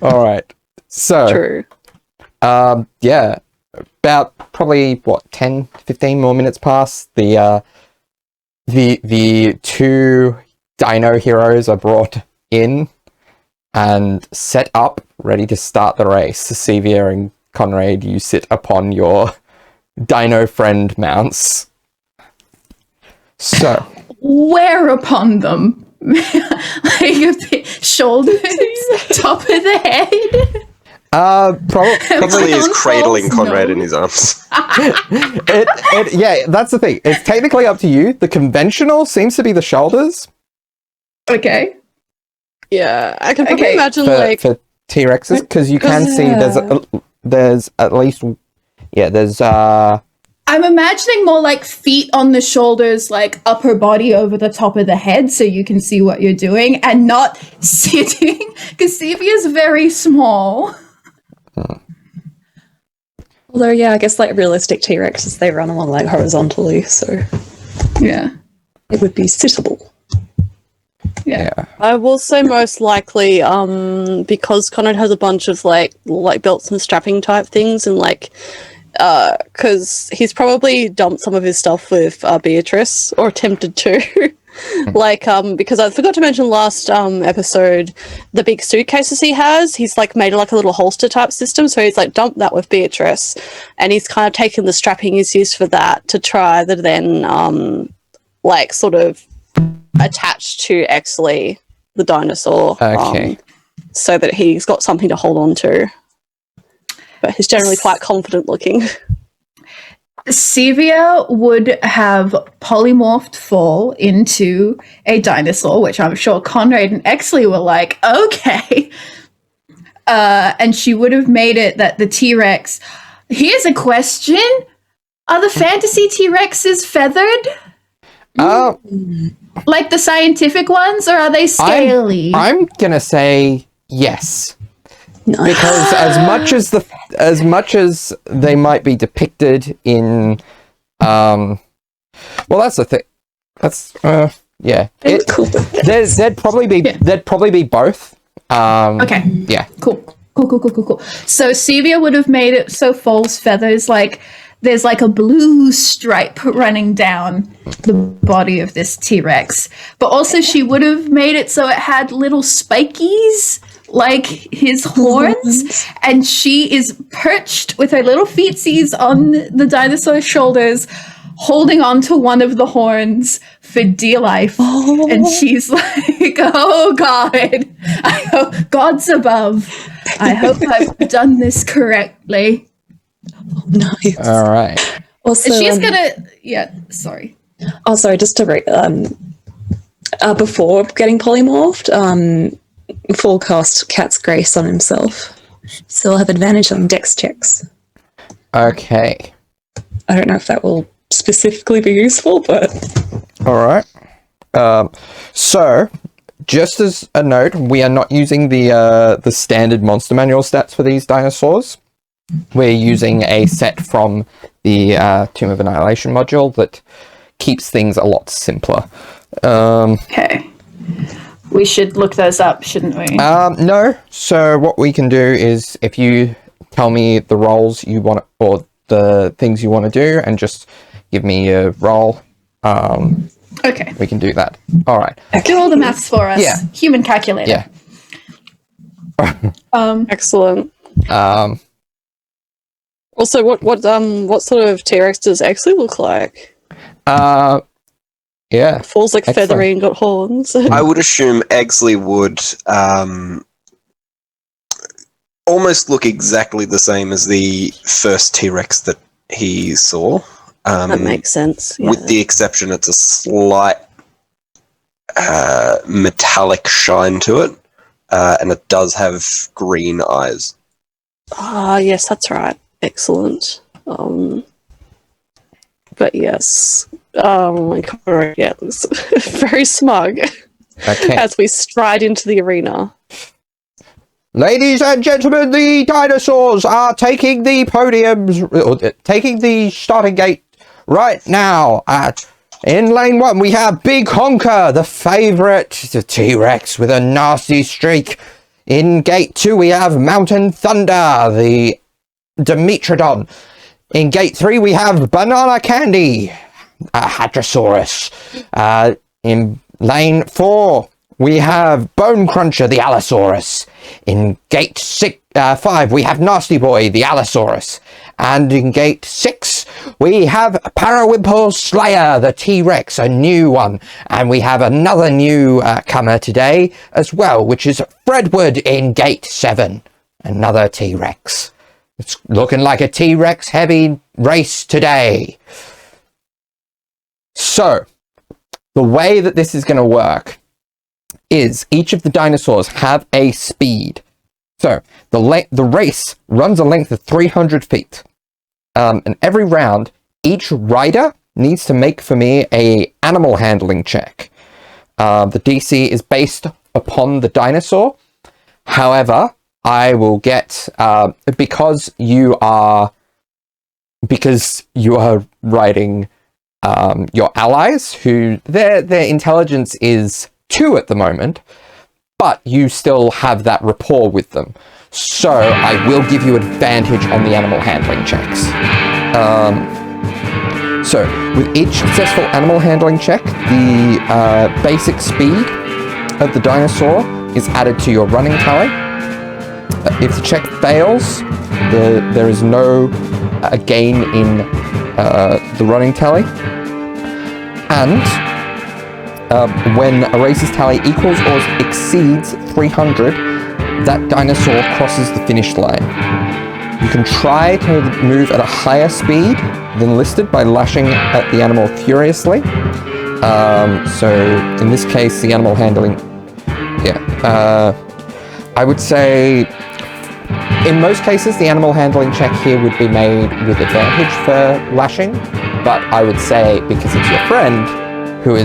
All right. So, True. yeah, about probably 10, 15 more minutes pass. The two dino heroes are brought in and set up, ready to start the race. Sevia and Conrad, you sit upon your dino friend mounts. So, Where upon them? Like a bit shoulders, top of the head. probably Exley is on cradling false Conrad nose. in his arms. yeah, that's the thing. It's technically up to you. The conventional seems to be the shoulders Okay. Yeah, I can probably Okay. imagine for T-Rexes, because you can see there's at least there's I'm imagining more like feet on the shoulders, like upper body over the top of the head, so you can see what you're doing, and not sitting, because Sevia's very small. Although, yeah, I guess like realistic T-Rexes, they run along like horizontally, so Yeah. it would be sittable. Yeah. I will say most likely, because Conrad has a bunch of like belts and strapping type things, and because he's probably dumped some of his stuff with Beatrice, or attempted to. Because I forgot to mention last episode, the big suitcases he's like made like a little holster type system, so he's like dumped that with Beatrice, and he's kind of taken the strapping he's used for that to try to then sort of attach to Exley, the dinosaur, okay. so that he's got something to hold on to. But he's generally quite confident looking. Sevia would have polymorphed fall into a dinosaur, which I'm sure Conrad and Exley were like, okay. And she would have made it that the T-Rex... Here's a question. Are the fantasy T-Rexes feathered? Like the scientific ones, or are they scaly? I'm gonna say yes. No. Because as much as they might be depicted in well, that's the thing. That's yeah. Cool. There'd probably be both. Okay. Yeah. Cool. So Sevia would have made it so Foal's feathers there's like a blue stripe running down the body of this T-Rex. But also she would have made it so it had little spikies like his horns, and she is perched with her little feetsies on the dinosaur's shoulders, holding on to one of the horns for dear life. And she's like, oh God, I hope God's above. I hope I've done this correctly. Nice. All right. Also, She's sorry. Oh, sorry, just to before getting polymorphed, full cast Cat's Grace on himself. So he'll have advantage on dex checks. Okay. I don't know if that will specifically be useful, but... All right. So, just as a note, we are not using the standard monster manual stats for these dinosaurs. We're using a set from the Tomb of Annihilation module that keeps things a lot simpler. Okay. We should look those up, shouldn't we? No. So what we can do is, if you tell me the roles you want, or the things you want to do, and just give me a roll, Okay. we can do that. All right. Do all the maths for us. Yeah. Human calculator. Yeah. Excellent. Also, what sort of T-Rex does Exley look like? Yeah. Falls like Excellent. feathery and got horns. I would assume Exley would almost look exactly the same as the first T-Rex that he saw. That makes sense. Yeah. With the exception, it's a slight metallic shine to it, and it does have green eyes. Ah, yes, that's right. Excellent. But yes, my cover looks very smug Okay. as we stride into the arena. Ladies and gentlemen, the dinosaurs are taking the podiums, or taking the starting gate right now. In lane 1, we have Big Honker, the favourite, the T-Rex with a nasty streak. In gate 2, we have Mountain Thunder, the Dimetrodon. In gate 3, we have Banana Candy, a Hadrosaurus. In lane 4, we have Bone Cruncher, the Allosaurus. In gate 5, we have Nasty Boy, the Allosaurus. And in gate 6, we have Parawimple Slayer, the T-Rex, a new one. And we have another new comer today as well, which is Fredwood in gate 7, another T-Rex. It's looking like a T-Rex heavy race today. So, the way that this is going to work is each of the dinosaurs have a speed. So, the race runs a length of 300 feet. And every round, each rider needs to make for me a animal handling check. The DC is based upon the dinosaur. However, I will get, because you are riding your allies, who their intelligence is 2 at the moment, but you still have that rapport with them. So I will give you advantage on the animal handling checks. So with each successful animal handling check, the basic speed of the dinosaur is added to your running tally. If the check fails, there is no gain in the running tally. And when a race's tally equals or exceeds 300, that dinosaur crosses the finish line. You can try to move at a higher speed than listed by lashing at the animal furiously. So in this case, the animal handling, I would say in most cases the animal handling check here would be made with advantage for lashing, but I would say because it's your friend who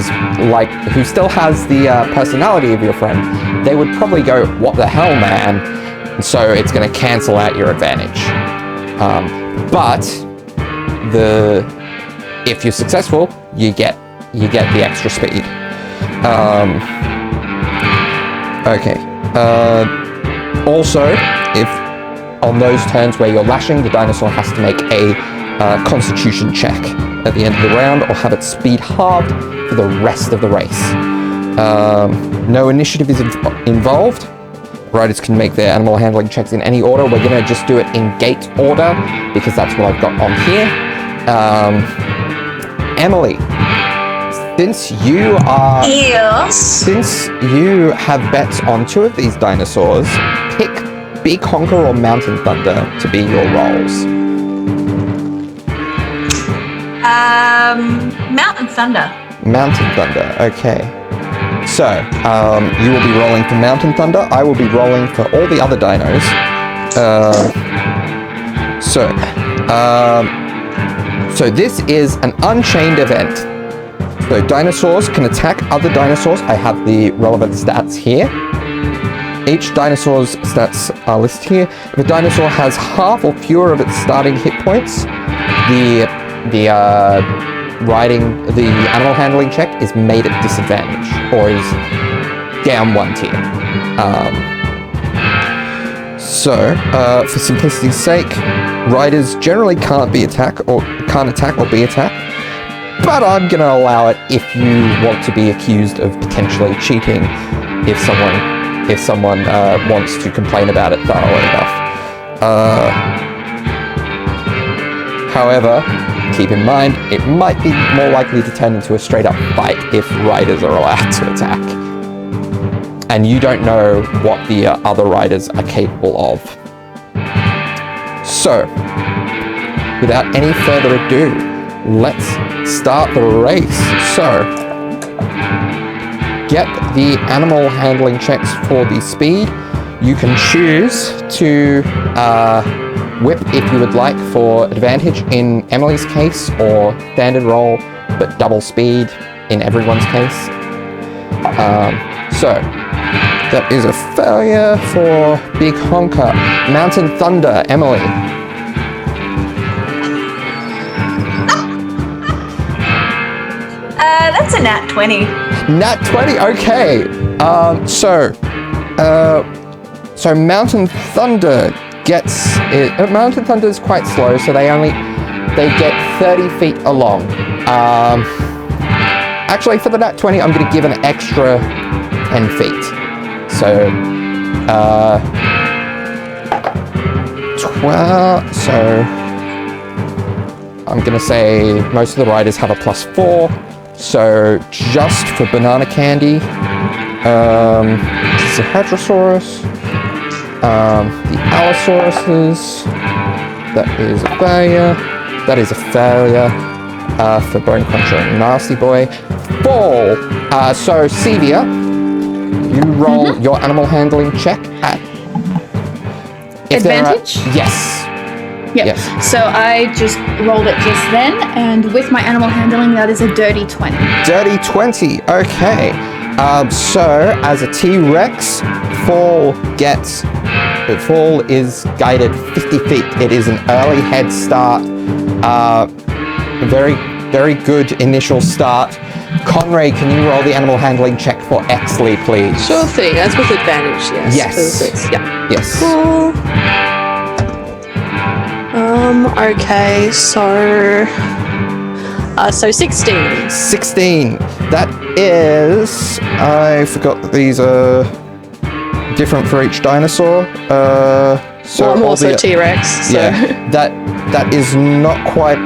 still has the personality of your friend, they would probably go, "What the hell, man?" And so it's going to cancel out your advantage. But if you're successful, you get the extra speed. Okay. Also, if on those turns where you're lashing, the dinosaur has to make a Constitution check at the end of the round, or have its speed halved for the rest of the race. No initiative is involved. Riders can make their animal handling checks in any order. We're going to just do it in gate order because that's what I've got on here. Emily, since you have bets on 2 of these dinosaurs, pick Big Honker or Mountain Thunder to be your roles. Mountain Thunder. Mountain Thunder, okay. So, you will be rolling for Mountain Thunder. I will be rolling for all the other dinos. So this is an unchained event. So dinosaurs can attack other dinosaurs. I have the relevant stats here. Each dinosaur's stats are listed here. If a dinosaur has half or fewer of its starting hit points, the animal handling check is made at disadvantage, or is down 1 tier. For simplicity's sake, riders generally can't attack or be attacked, but I'm gonna allow it if you want to be accused of potentially cheating if someone wants to complain about it thoroughly enough. However, keep in mind, it might be more likely to turn into a straight-up fight if riders are allowed to attack. And you don't know what the other riders are capable of. So, without any further ado, let's start the race. So, get the animal handling checks for the speed. You can choose to whip if you would like for advantage in Emily's case, or standard roll but double speed in everyone's case. So that is a failure for Big Honker. Mountain Thunder, Emily. That's a nat 20. Nat 20, okay. So Mountain Thunder gets it. Mountain Thunder is quite slow, so they get 30 feet along. Actually, for the nat 20, I'm going to give an extra 10 feet. So, 12. So, I'm going to say most of the riders have a +4. So, just for Banana Candy, this is a Hadrosaurus, the Allosauruses, that is a failure. That is a failure for Bone Cruncher and Nasty Boy. Fall. So, Sevia, you roll your animal handling check at Advantage? Yes. Yep. Yes. So I just rolled it just then, and with my animal handling, that is a dirty 20. Dirty 20. Okay. So as a T-Rex, Fall is guided 50 feet. It is an early head start. Very good initial start. Conrad, can you roll the animal handling check for Exley, please? Sure thing. That's with advantage, yes. Yes. For the 6. Yeah. Yes. Cool. Okay, so 16. 16. That is... I forgot that these are different for each dinosaur. So I'm all also the- T-Rex, so... Yeah, that is not quite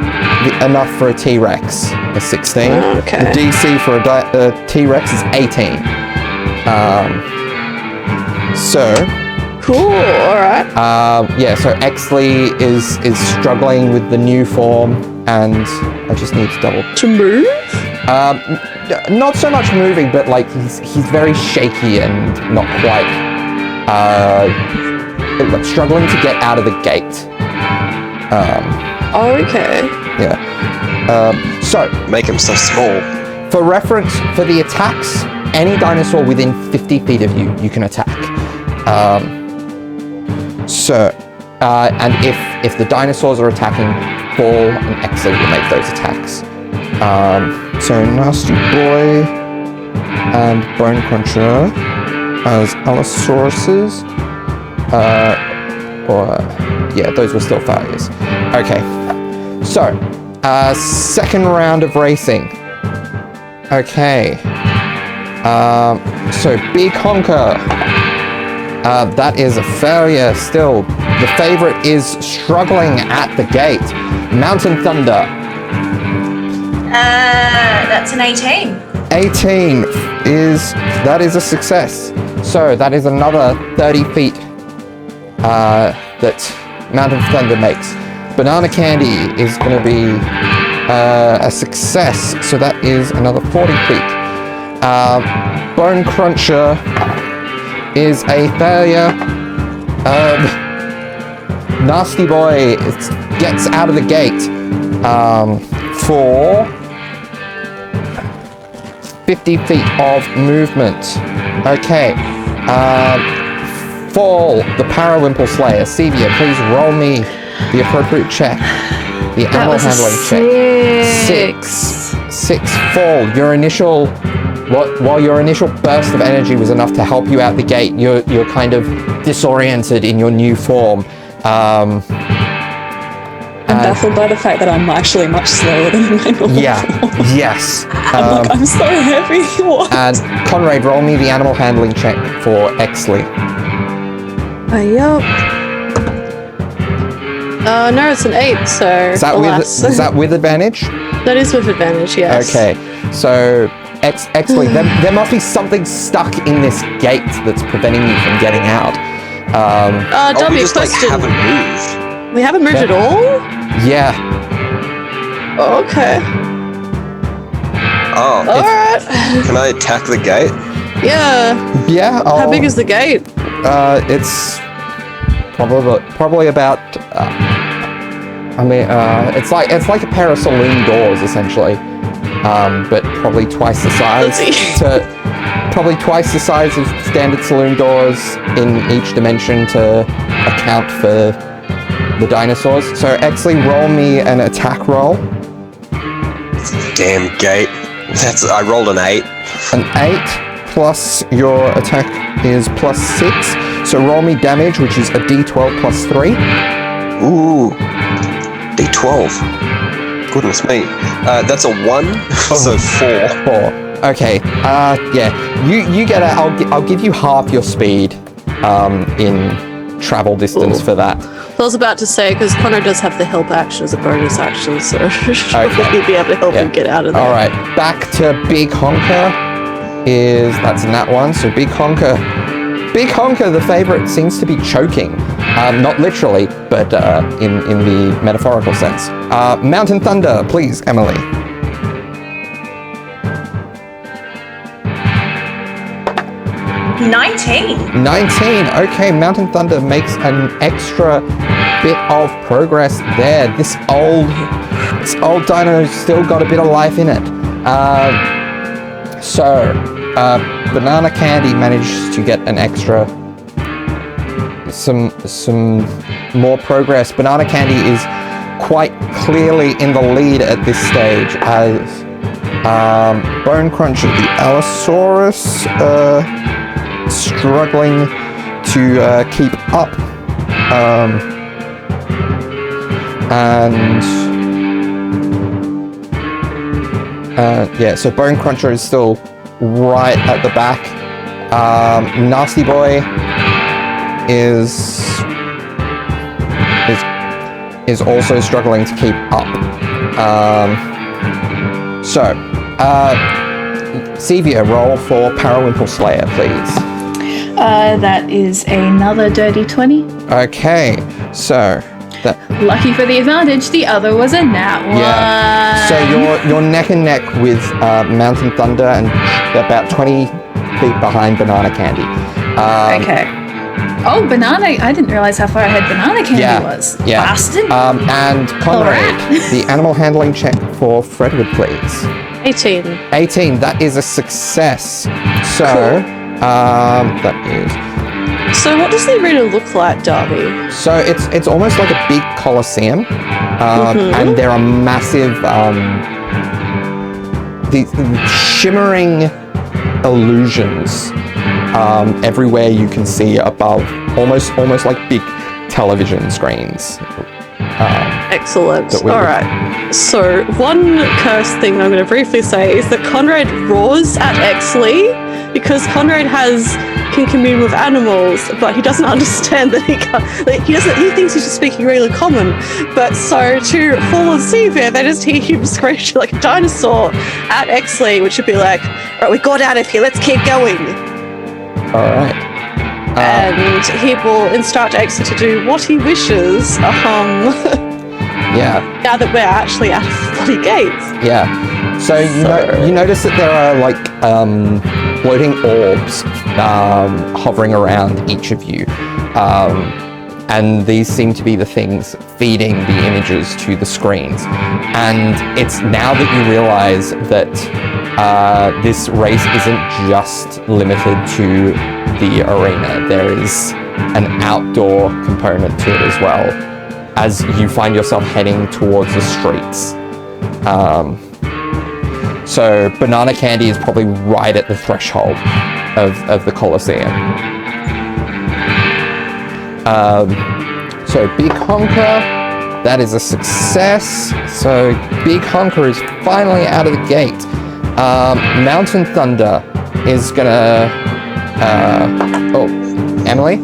enough for a T-Rex, a 16. Okay. The DC for a T-Rex is 18. Cool, alright. Yeah, so Exley is struggling with the new form, and I just need to double... To move? Not so much moving, but like he's very shaky and not quite struggling to get out of the gate. Okay. Yeah. So Make him so small. for reference, for the attacks, any dinosaur within 50 feet of you can attack. And if the dinosaurs are attacking, Fall and Exley will make those attacks. So Nasty Boy and Bone Cruncher as Allosauruses. Yeah, those were still failures. Okay. So, second round of racing. Okay. So Big Honker. That is a failure still. The favorite is struggling at the gate. Mountain Thunder. That's an 18. 18 is a success. So that is another 30 feet that Mountain Thunder makes. Banana Candy is going to be a success. So that is another 40 feet. Bone Cruncher is a failure. Nasty Boy gets out of the gate for 50 feet of movement. Okay. Fall, the Parawimple Slayer. Sevia, please roll me the appropriate check. The animal handling check. 6. Fall, your initial... While your initial burst of energy was enough to help you out the gate, you're kind of disoriented in your new form. I'm baffled by the fact that I'm actually much slower than my normal form. Yes. I'm so heavy. What? And Conrad, roll me the animal handling check for Exley. Yup. No, it's an 8, so Is that with advantage? That is with advantage, yes. Okay, so Exley, there must be something stuck in this gate that's preventing you from getting out. W, we just question. haven't moved. We haven't moved at all? Yeah. Okay. Oh, Alright. can I attack the gate? Yeah. Yeah. How big is the gate? It's probably about. It's like a pair of saloon doors essentially, but probably twice the size. Probably twice the size of standard saloon doors in each dimension to account for the dinosaurs. So Exley, roll me an attack roll. Damn gate. I rolled an 8. An 8 plus your attack is +6. So roll me damage, which is a d12 +3. Ooh. D12. Goodness me. That's a 1, so 4. 4. Okay. Yeah. You get it. I'll give you half your speed in travel distance for that. I was about to say, because Connor does have the help action as a bonus action, so Okay. you'd be able to help him get out of there. All right, back to Big Honker. That's in that one. So Big Honker, the favorite, seems to be choking. Not literally, but in the metaphorical sense. Mountain Thunder, please, Emily. 19. 19. Okay, Mountain Thunder makes an extra bit of progress there. This old dino's still got a bit of life in it. So Banana Candy managed to get an extra some more progress. Banana Candy is quite clearly in the lead at this stage as Bone Cruncher, the Allosaurus, struggling to keep up, yeah, so Bone Cruncher is still right at the back. Nasty Boy is also struggling to keep up. Sevia, roll for Periwinkle Slayer, please. That is another dirty 20. Okay, so that. Lucky for the advantage, the other was a nat 1. Yeah. So you're neck and neck with Mountain Thunder and about 20 feet behind Banana Candy. Okay. Oh, Banana! I didn't realize how far ahead Banana Candy was. Yeah. Bastard. And Conrad, the animal handling check for Fredwood, please. 18. 18. That is a success. So, that is. So what does the arena look like, Darby? So it's almost like a big coliseum, and there are massive, these shimmering illusions everywhere you can see above, almost like big television screens. Excellent. All right. So one curse thing I'm going to briefly say is that Conrad roars at Exley because Conrad can commune with animals, but he doesn't understand that he can't. He thinks he's just speaking regular common. But so to Fallen Severe, they just hear him screech like a dinosaur at Exley, which would be like, "All right, we got out of here. Let's keep going." All right. And he will instruct Exley to do what he wishes. Yeah. Now that we're actually at the bloody gates. Yeah. So you notice that there are like floating orbs hovering around each of you, and these seem to be the things feeding the images to the screens. And it's now that you realize that this race isn't just limited to the arena. There is an outdoor component to it as well, as you find yourself heading towards the streets. So Banana Candy is probably right at the threshold of the Colosseum. So Big Honker, that is a success. So Big Honker is finally out of the gate. Mountain Thunder is gonna... Emily?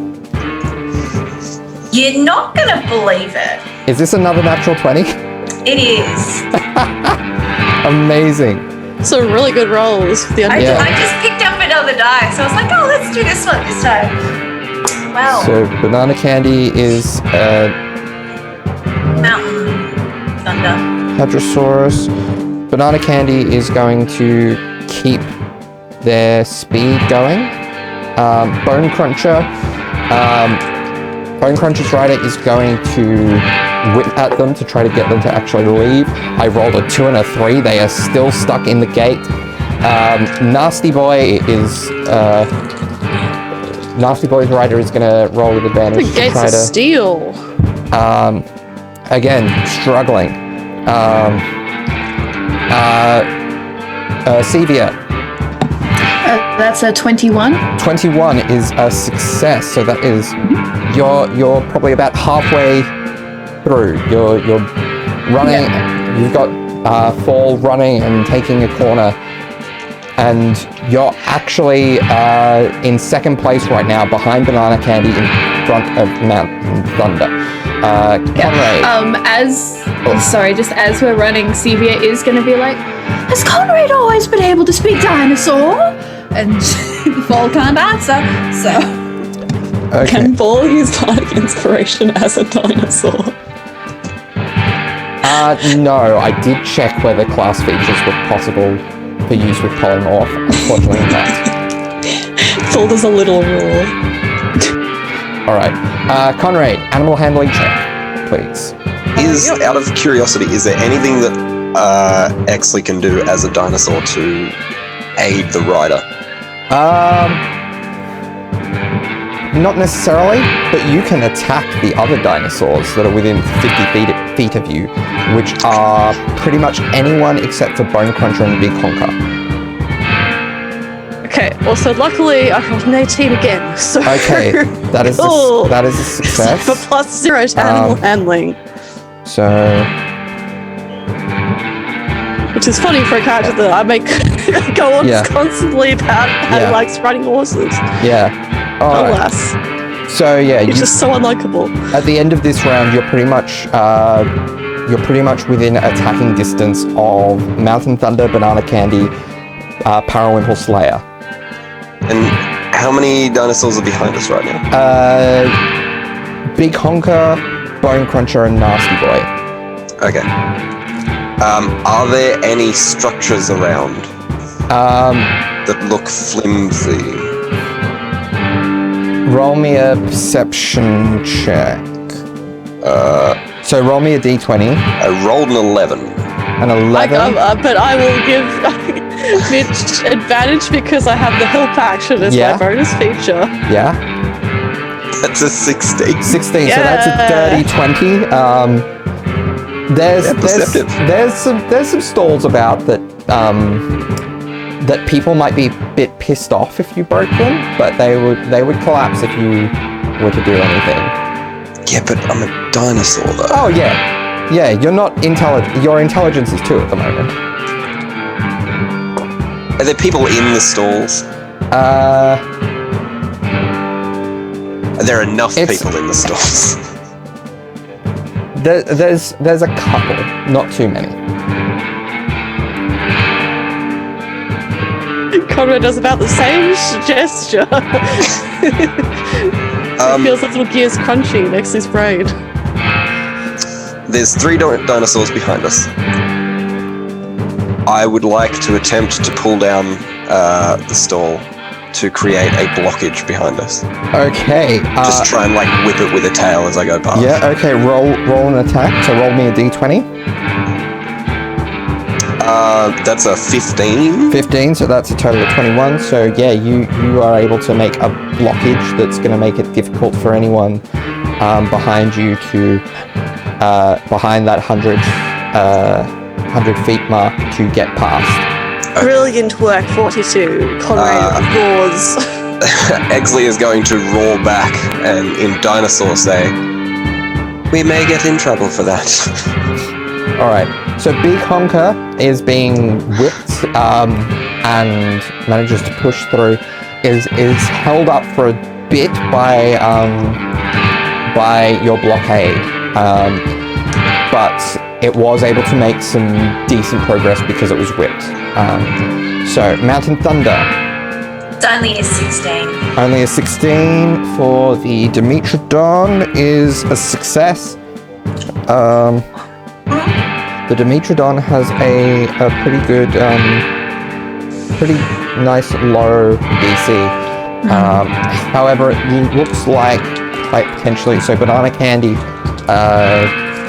You're not gonna believe it. Is this another natural 20? It is. Amazing. Some really good rolls for the I underdog. just picked up another die, so I was like, oh, let's do this one this time. Wow. So Banana Candy is Mountain Thunder. Hadrosaurus. Banana Candy is going to keep their speed going. Bone Cruncher Bone Cruncher's rider is going to whip at them to try to get them to actually leave. I rolled a 2 and a 3. They are still stuck in the gate. Nasty Boy's rider is going to roll with advantage. The gates of steel. Again, struggling. Sevia. That's a 21. 21 is a success, so that is you're probably about halfway through. You're running. Yeah. You've got Fall running and taking a corner, and you're actually in second place right now, behind Banana Candy, in front of Mountain Thunder. Conrad. Just as we're running, Sevia is going to be like, "Has Conrad always been able to speak dinosaur?" And Fall can't answer, so. Okay. Can Fall use Bardic Inspiration as a dinosaur? No, I did check whether class features were possible for use with Polymorph. Unfortunately not. Fall does a little roar. Alright. Conrad, animal handling check, please. Out of curiosity, is there anything that Exley can do as a dinosaur to aid the rider? Not necessarily, but you can attack the other dinosaurs that are within 50 feet of you, which are pretty much anyone except for Bone Cruncher and Big Honker. Okay, also luckily I rolled an 18 again, so... Okay, that is a success. For +0 to animal handling. So... Which is funny for a character that I make go on constantly about how he likes riding horses. Yeah. Alas. So yeah, he's just so unlikable. At the end of this round, you're pretty much within attacking distance of Mountain Thunder, Banana Candy, Parawimple Slayer. And how many dinosaurs are behind us right now? Big Honker, Bone Cruncher, and Nasty Boy. Okay. Are there any structures around that look flimsy? Roll me a perception check. So roll me a d20. I rolled an 11. An 11? But I will give Mitch advantage because I have the help action as my bonus feature. Yeah? That's a 16. 16, so that's a dirty 20. There's some stalls about that that people might be a bit pissed off if you broke them, but they would collapse if you were to do anything. Yeah, but I'm a dinosaur though. Oh yeah, you're not intelligent. Your intelligence is 2 at the moment. Are there people in the stalls? Are there enough people in the stalls? There's a couple, not too many. Conrad does about the same gesture. It feels like little gears crunchy next to his brain. There's 3 dinosaurs behind us. I would like to attempt to pull down the stall to create a blockage behind us. Okay. Just try and whip it with a tail as I go past. Yeah. Okay. Roll an attack. So roll me a d20. That's a 15. 15. So that's a total of 21. So yeah, you are able to make a blockage that's going to make it difficult for anyone behind you to behind that 100 feet mark to get past. Brilliant work, 42. Conrad roars. Exley is going to roar back and in dinosaur say, "We may get in trouble for that." Alright, so Big Honker is being whipped and manages to push through, is held up for a bit by your blockade, but it was able to make some decent progress because it was whipped. So Mountain Thunder. It's only a 16. Only a 16 for the Dimetrodon is a success. The Dimetrodon has a pretty good, pretty nice low DC. However, it looks like type potentially. So Banana Candy,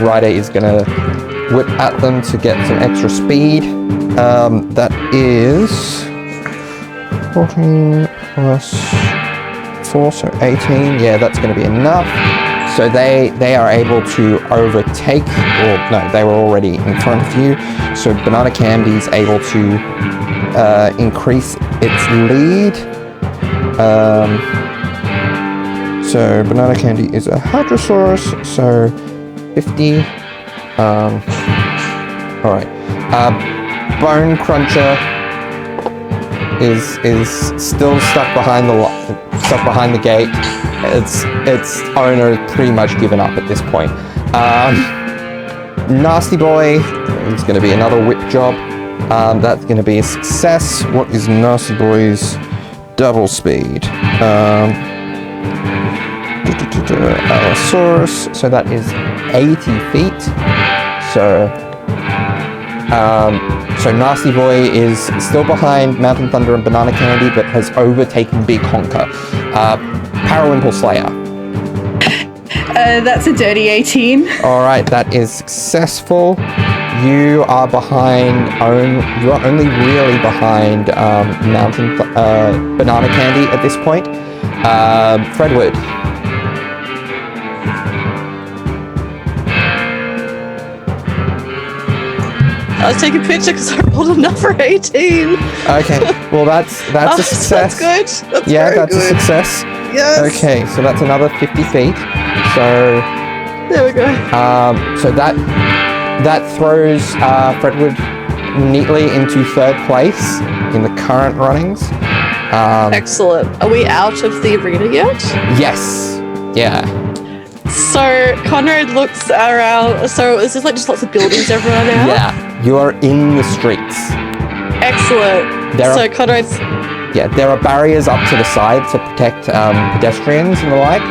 Ryder is gonna whip at them to get some extra speed. That is 14 plus 4, so 18. Yeah, that's gonna be enough. So they are able to overtake, or no, they were already in front of you. So Banana Candy's able to increase its lead. So Banana Candy is a Hadrosaurus, so 50. Alright. Bone Cruncher is still stuck behind the gate. Its owner pretty much given up at this point. Nasty Boy is going to be another whip job. That's going to be a success. What is Nasty Boy's double speed? Allosaurus. So that is 80 feet. So Nasty Boy is still behind Mountain Thunder and Banana Candy, but has overtaken Big Honker. Parawimple Slayer. That's a dirty 18. Alright, that is successful. You are behind, you are only really behind Banana Candy at this point. Fredwood. I was taking a picture because I rolled another 18. Okay, well that's a success. That's good. That's Yeah, very that's good. a success. Yes. Okay, so that's another 50 feet. So There we go. so that throws Fredwood neatly into third place in the current runnings. Excellent. Are we out of the arena yet? Yes. Yeah. So Conrad looks around. So is this like just lots of buildings everywhere now? Yeah. You are in the streets. Excellent. There Conrad's. Yeah, there are barriers up to the side to protect pedestrians and the like.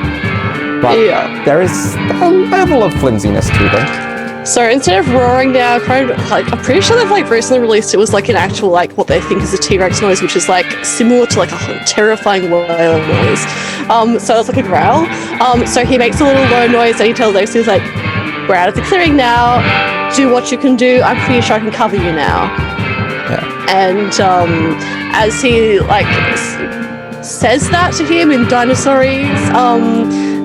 But Yeah. there is a level of flimsiness to them. So instead of roaring now, Conrad, like I'm pretty sure they've like recently released it was like an actual like what they think is a T-Rex noise, which is like similar to like a terrifying whale noise. So it's like a growl. So he makes a little low noise and he tells us, he's like, "We're out of the clearing now. Do what you can do. I'm pretty sure I can cover you now." Yeah. And as he like says that to him in Dinosaurese,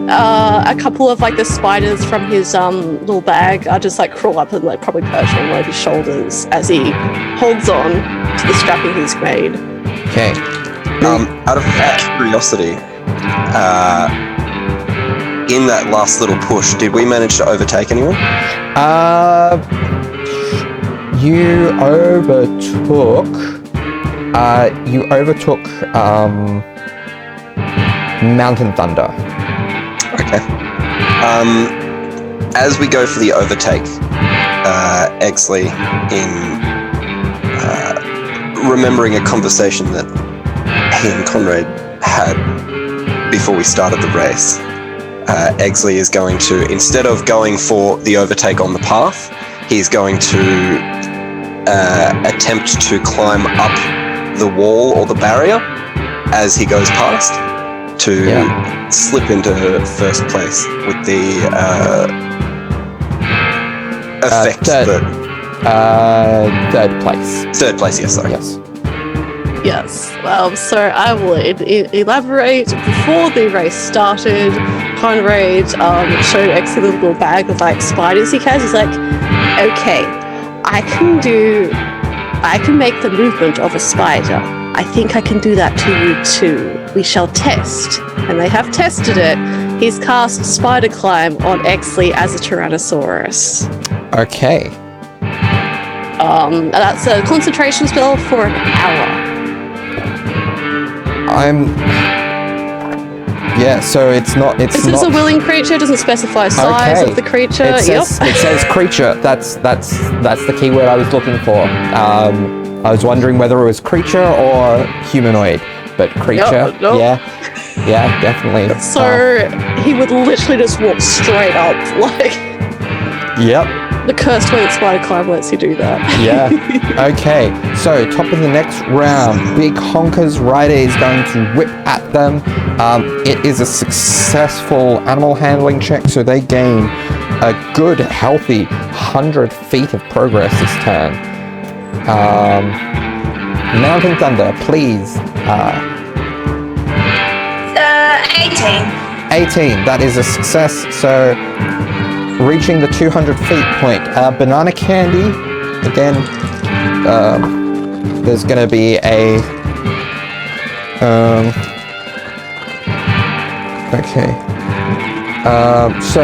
a couple of like the spiders from his little bag are just like crawl up and like probably perch on one of his shoulders as he holds on to the strapping he's made. Okay. Out of curiosity, in that last little push, did we manage to overtake anyone? You overtook Mountain Thunder. Okay. As we go for the overtake, Exley, in remembering a conversation that he and Conrad had before we started the race, Exley is going to, instead of going for the overtake on the path, he's going to attempt to climb up the wall or the barrier as he goes past to slip into first place with the effect that... Third place. Third place, yes, sorry. Yes. Yes. So I will elaborate. Before the race started, Conrad showed Exley the little bag of like spiders he has. He's like, "Okay, I can make the movement of a spider. I think I can do that to you too. We shall test." And they have tested it. He's cast Spider Climb on Exley as a Tyrannosaurus. Okay. That's a concentration spell for an hour. So it's not. This is a willing creature. Doesn't specify size of the creature. It says creature. That's the keyword I was looking for. I was wondering whether it was creature or humanoid, but creature. No. Yeah, definitely. So he would literally just walk straight up, like. Yep. The cursed way that Spider Climb lets you do that. Yeah. Okay. So top of the next round, Big Honker's rider is going to whip at them. It is a successful animal handling check, so they gain a good, healthy 100 feet of progress this turn. Mountain Thunder, please. 18. 18. That is a success. So reaching the 200 feet point. Banana Candy, again, there's going to be a... okay. So,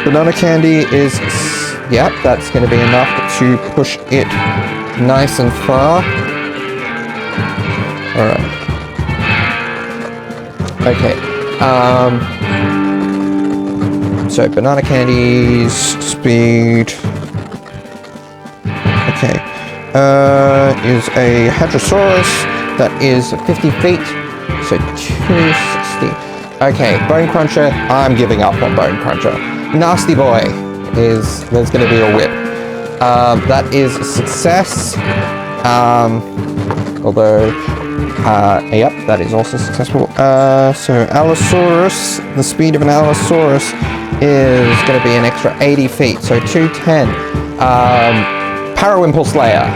Banana Candy is... Yep, that's going to be enough to push it nice and far. Alright. Okay. So Banana Candy's speed, okay, is a Hadrosaurus that is 50 feet, so 260. Okay, Bone Cruncher, I'm giving up on Bone Cruncher. Nasty Boy there's going to be a whip. That is a success, although, yep, that is also successful. So Allosaurus, the speed of an Allosaurus is going to be an extra 80 feet, so 210. Parawimple Slayer.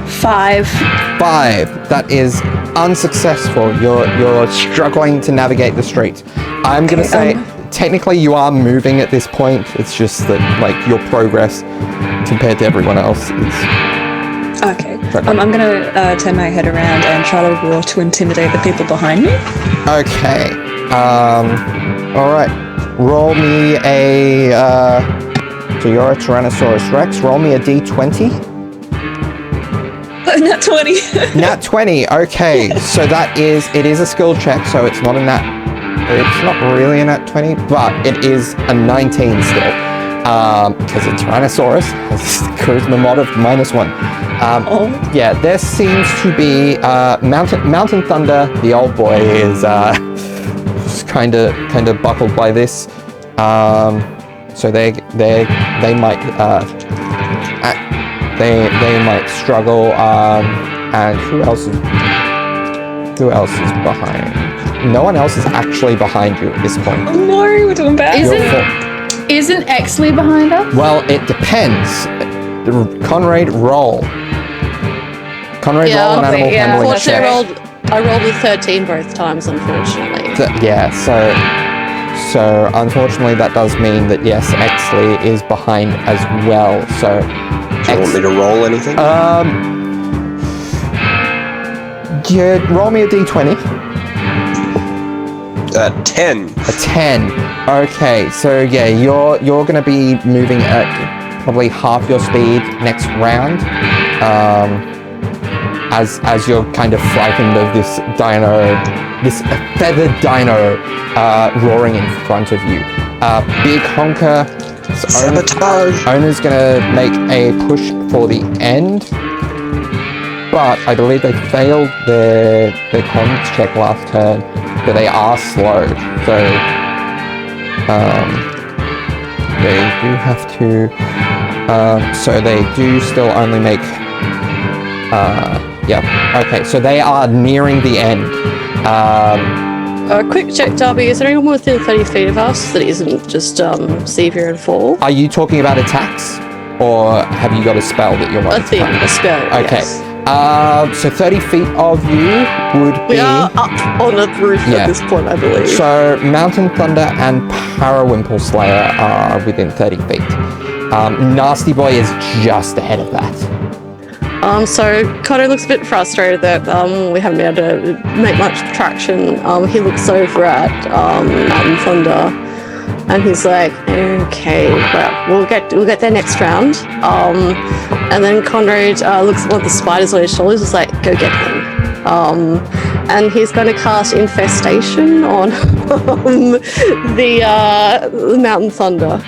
5. 5. That is unsuccessful. You're struggling to navigate the streets. I'm going to say, technically you are moving at this point. It's just that, like, your progress compared to everyone else is... Okay. I'm going to turn my head around and try to roar to intimidate the people behind me. Okay. Alright. Roll me a... so you're a Tyrannosaurus Rex. Roll me a d20. Nat 20. Nat 20. Okay. So it is a skill check, so it's not a nat... It's not really a nat 20, but it is a 19 still. Because a Tyrannosaurus has charisma mod of -1. Yeah, there seems to be Mountain Thunder. The old boy is kind of buckled by this. So they might they might struggle. And who else is behind? No one else is actually behind you at this point. Oh no, we're doing bad. Isn't Exley behind us? Well, it depends. Conrad, roll. Conrad, roll an animal handling check. I rolled a 13 both times, unfortunately. So unfortunately that does mean that yes, Exley is behind as well. So do you want me to roll anything? Yeah, roll me a d20. 10. A 10. Okay, so yeah, you're going to be moving at probably half your speed next round. As you're kind of frightened of this feathered dino roaring in front of you. Big Honker, owner's going to make a push for the end, but I believe they failed their con check last turn, but they are slow, so they do have to, so they do still only make, yeah, okay, so they are nearing the end. A quick check, Darby, is there anyone within 30 feet of us that isn't just Severe and Fall? Are you talking about attacks, or have you got a spell that you're running? A spell, okay. Yes. So 30 feet of you would be... We are up on the roof at this point, I believe. So Mountain Thunder and Parawimple Slayer are within 30 feet. Nasty Boy is just ahead of that. So Kodo looks a bit frustrated that we haven't been able to make much traction. He looks over at Mountain Thunder, and he's like, "Okay, well, we'll get there next round." And then Conrad looks at one of the spiders on his shoulders, is like, "Go get them." And he's going to cast Infestation on the Mountain Thunder.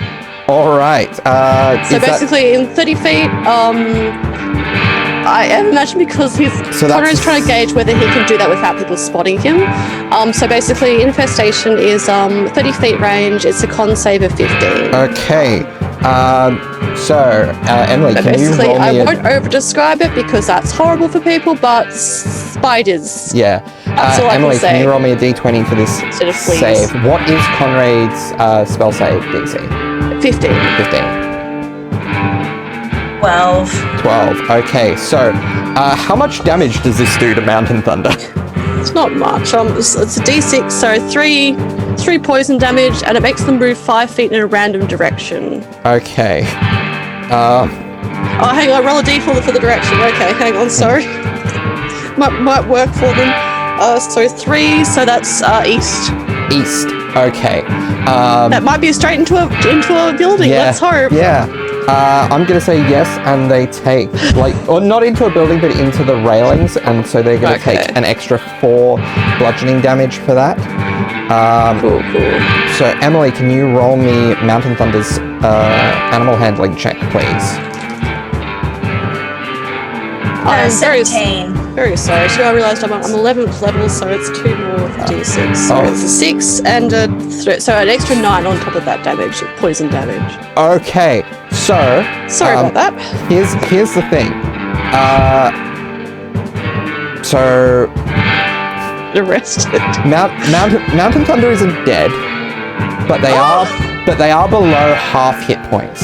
All right. So basically, in 30 feet, I imagine because Conrad's trying to gauge whether he can do that without people spotting him. So basically, infestation is 30 feet range. It's a con save of 15. Okay. Emily, But can you basically, roll me I won't over-describe it because that's horrible for people, but spiders. Yeah. That's all I can Emily, say. can you roll me a d20 for this Instead of fleas. save? What is Conrad's spell save DC? 15. 15. 12. 12. Okay, so how much damage does this do to Mountain Thunder? It's not much. It's a d6, so 3 poison damage, and it makes them move 5 feet in a random direction. Okay. Oh, hang on, roll a d4 for the direction. Okay, hang on, sorry. might work for them. So 3, so that's east. East. Okay. That might be straight into a building. Yeah, Let's hope. Yeah. I'm gonna say yes, and they take or not into a building, but into the railings, and so they're gonna take an extra 4 bludgeoning damage for that. Cool. So Emily, can you roll me Mountain Thunder's animal handling check, please? I'm very 17. sorry. So I realised I'm 11th level, so it's 2 more of the d6. So it's a 6 and so an extra 9 on top of that damage, poison damage. Okay, so Sorry about that. Here's the thing. So Arrested. Mountain Thunder isn't dead, but they are below half hit points,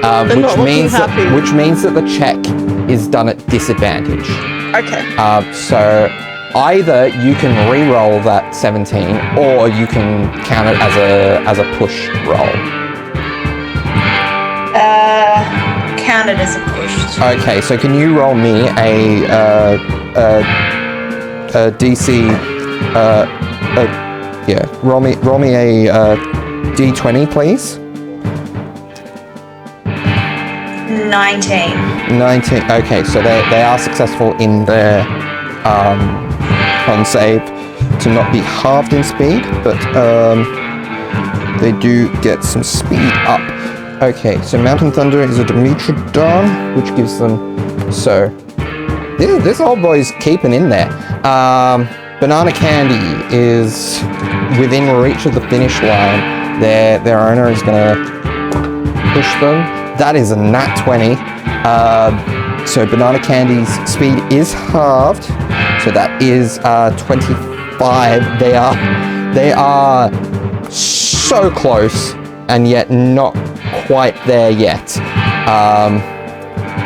They're not looking happy. which means that the check is done at disadvantage. Okay. So either you can re-roll that 17, or you can count it as a push roll. Count it as a push. Okay, so can you roll me a DC? Roll me a D20, please. 19. 19. Okay, so they are successful in their con save to not be halved in speed, but they do get some speed up. Okay, so Mountain Thunder is a Dimetrodon, which gives them... So, this old boy's keeping in there. Banana Candy is within reach of the finish line. Their owner is going to push them. That is a nat 20. So Banana Candy's speed is halved. So that is 25. They are so close, and yet not quite there yet.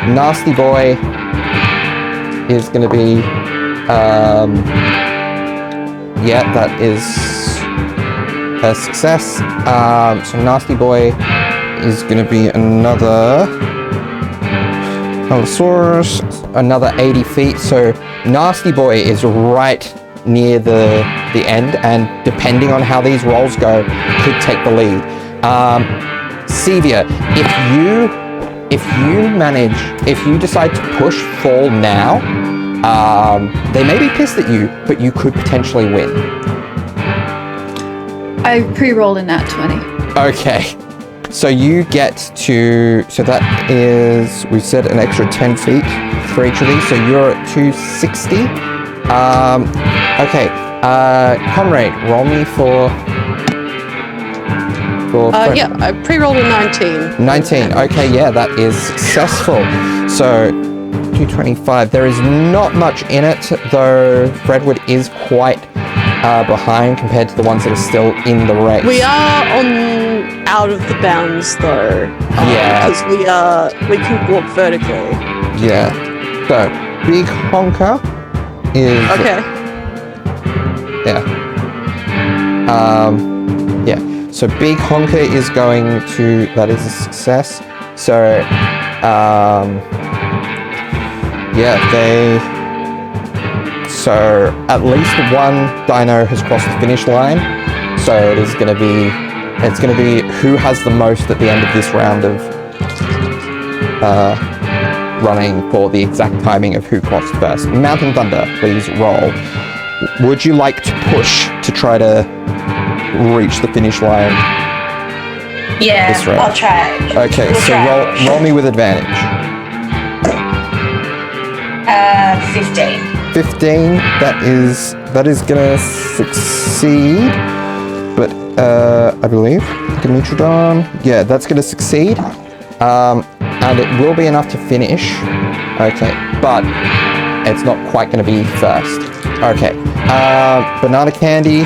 Nasty Boy is going to be that is a success. So Nasty Boy is going to be another Allosaurus, another 80 feet. So Nasty Boy is right near the end, and depending on how these rolls go, could take the lead. Sevia, if you decide to push fall now, they may be pissed at you, but you could potentially win. I pre-rolled in that 20. Okay. So you get to, so that is, we said an extra 10 feet for each of these, so you're at 260. Okay, Conrad, roll me for yeah, I pre-rolled a 19. 19, okay, yeah, that is successful. So, 225, there is not much in it, though Fredwood is quite behind compared to the ones that are still in the race. We are out of the bounds though. Yeah. Because we can walk vertically. Yeah. So, Big Honker is... Okay. Yeah. Yeah. So Big Honker is going to... That is a success. So, yeah, So, at least one dino has crossed the finish line. So it is going to be... It's going to be who has the most at the end of this round of running for the exact timing of who crossed first. Mountain Thunder, please roll. Would you like to push to try to reach the finish line? Yeah, this round? I'll try. Okay, We'll so try. roll me with advantage. 15. 15. That is gonna succeed. But I believe Dimitrodon. Yeah, that's gonna succeed. And it will be enough to finish. Okay, but it's not quite gonna be first. Okay. Banana Candy.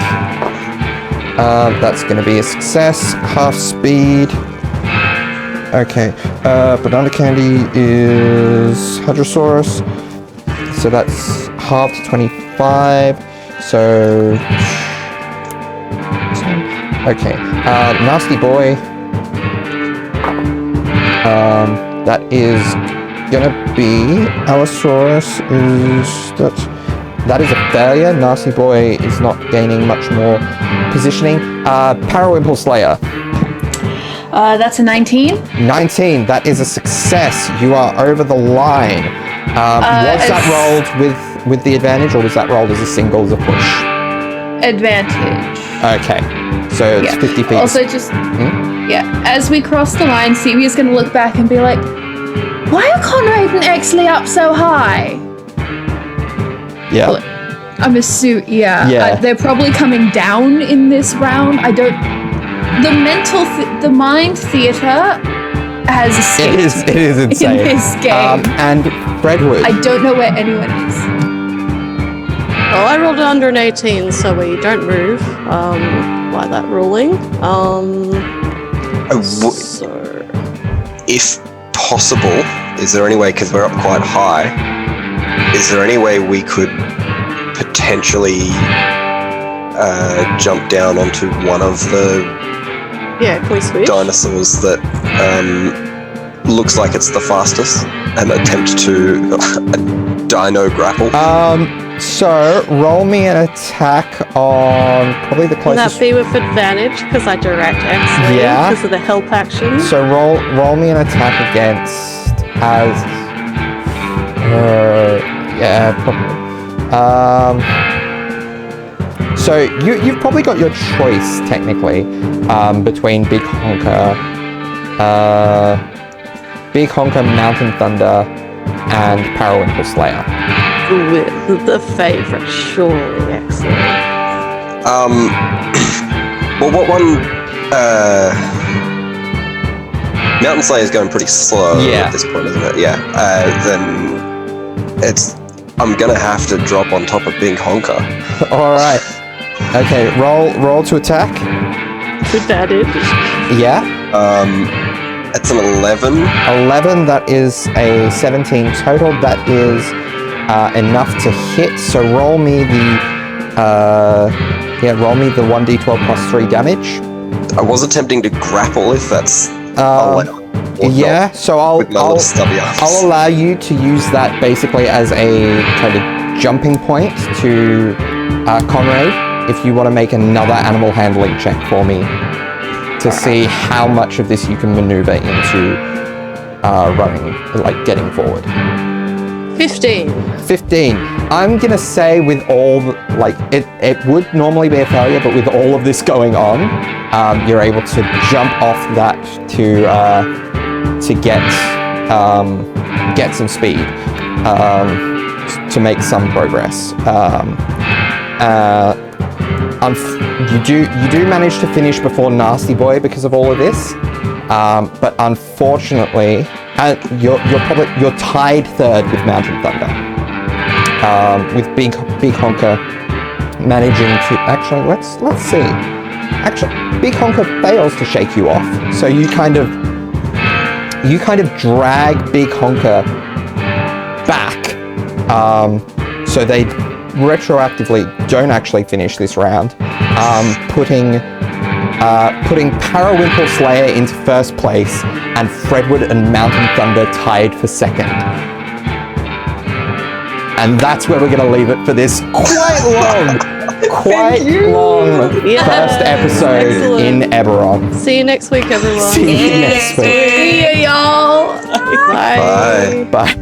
That's gonna be a success. Half speed. Okay. Banana Candy is Hadrosaurus. So that's half to 25. So. Okay. Nasty Boy. That is gonna be Allosaurus that is a failure. Nasty Boy is not gaining much more positioning. Parawimpel Slayer. That's a 19. 19. That is a success. You are over the line. Was that rolled with the advantage, or was that rolled as a single, as a push? Advantage. Okay. So it's 50 feet. Also, just as we cross the line, Sevia's gonna look back and be like, "Why are Conrad and Exley up so high?" Yeah. Well, I'm assuming. Yeah. They're probably coming down in this round. I don't. The mind theater has escaped. It is insane. In this game. And Fredwood. I don't know where anyone is. Well, I rolled under an 18, so we don't move. By that ruling. So If possible, is there any way, because we're up quite high, is there any way we could potentially jump down onto one of the can we switch? dinosaurs that looks like it's the fastest and attempt to dino grapple? So roll me an attack on probably the Can that closest. be with advantage because I direct Exley Yeah. because of the help action? So roll me an attack against as. Probably. So you've probably got your choice technically between Big Honker, Mountain Thunder, and Parawimpel Slayer. With the favourite, surely, Exley. Well, what one? Mountain Slayer is going pretty slow at this point, isn't it? Yeah. Then I'm gonna have to drop on top of Big Honker. All right. Okay. Roll to attack. Advantage. Yeah. It's an 11. 11. That is a 17 total. That is enough to hit. So roll me the 1d12 plus 3 damage. I was attempting to grapple, if that's allowed. Yeah, so I'll allow you to use that basically as a kind of jumping point to Conrad, if you want to make another animal handling check for me to see how much of this you can maneuver into running, like getting forward. 15. 15. I'm gonna say with all it would normally be a failure, but with all of this going on, you're able to jump off that to get some speed, to make some progress. You do manage to finish before Nasty Boy because of all of this, but unfortunately, you're tied third with Mountain Thunder, with Big Honker managing to let's see. Actually, Big Honker fails to shake you off, so you kind of drag Big Honker back, so they retroactively don't actually finish this round, putting Parawimpel Slayer into first place and Fredwood and Mountain Thunder tied for second. And that's where we're going to leave it for this quite long first episode in Eberron. See you next week, everyone. See you next week. See ya, y'all. Bye. Bye.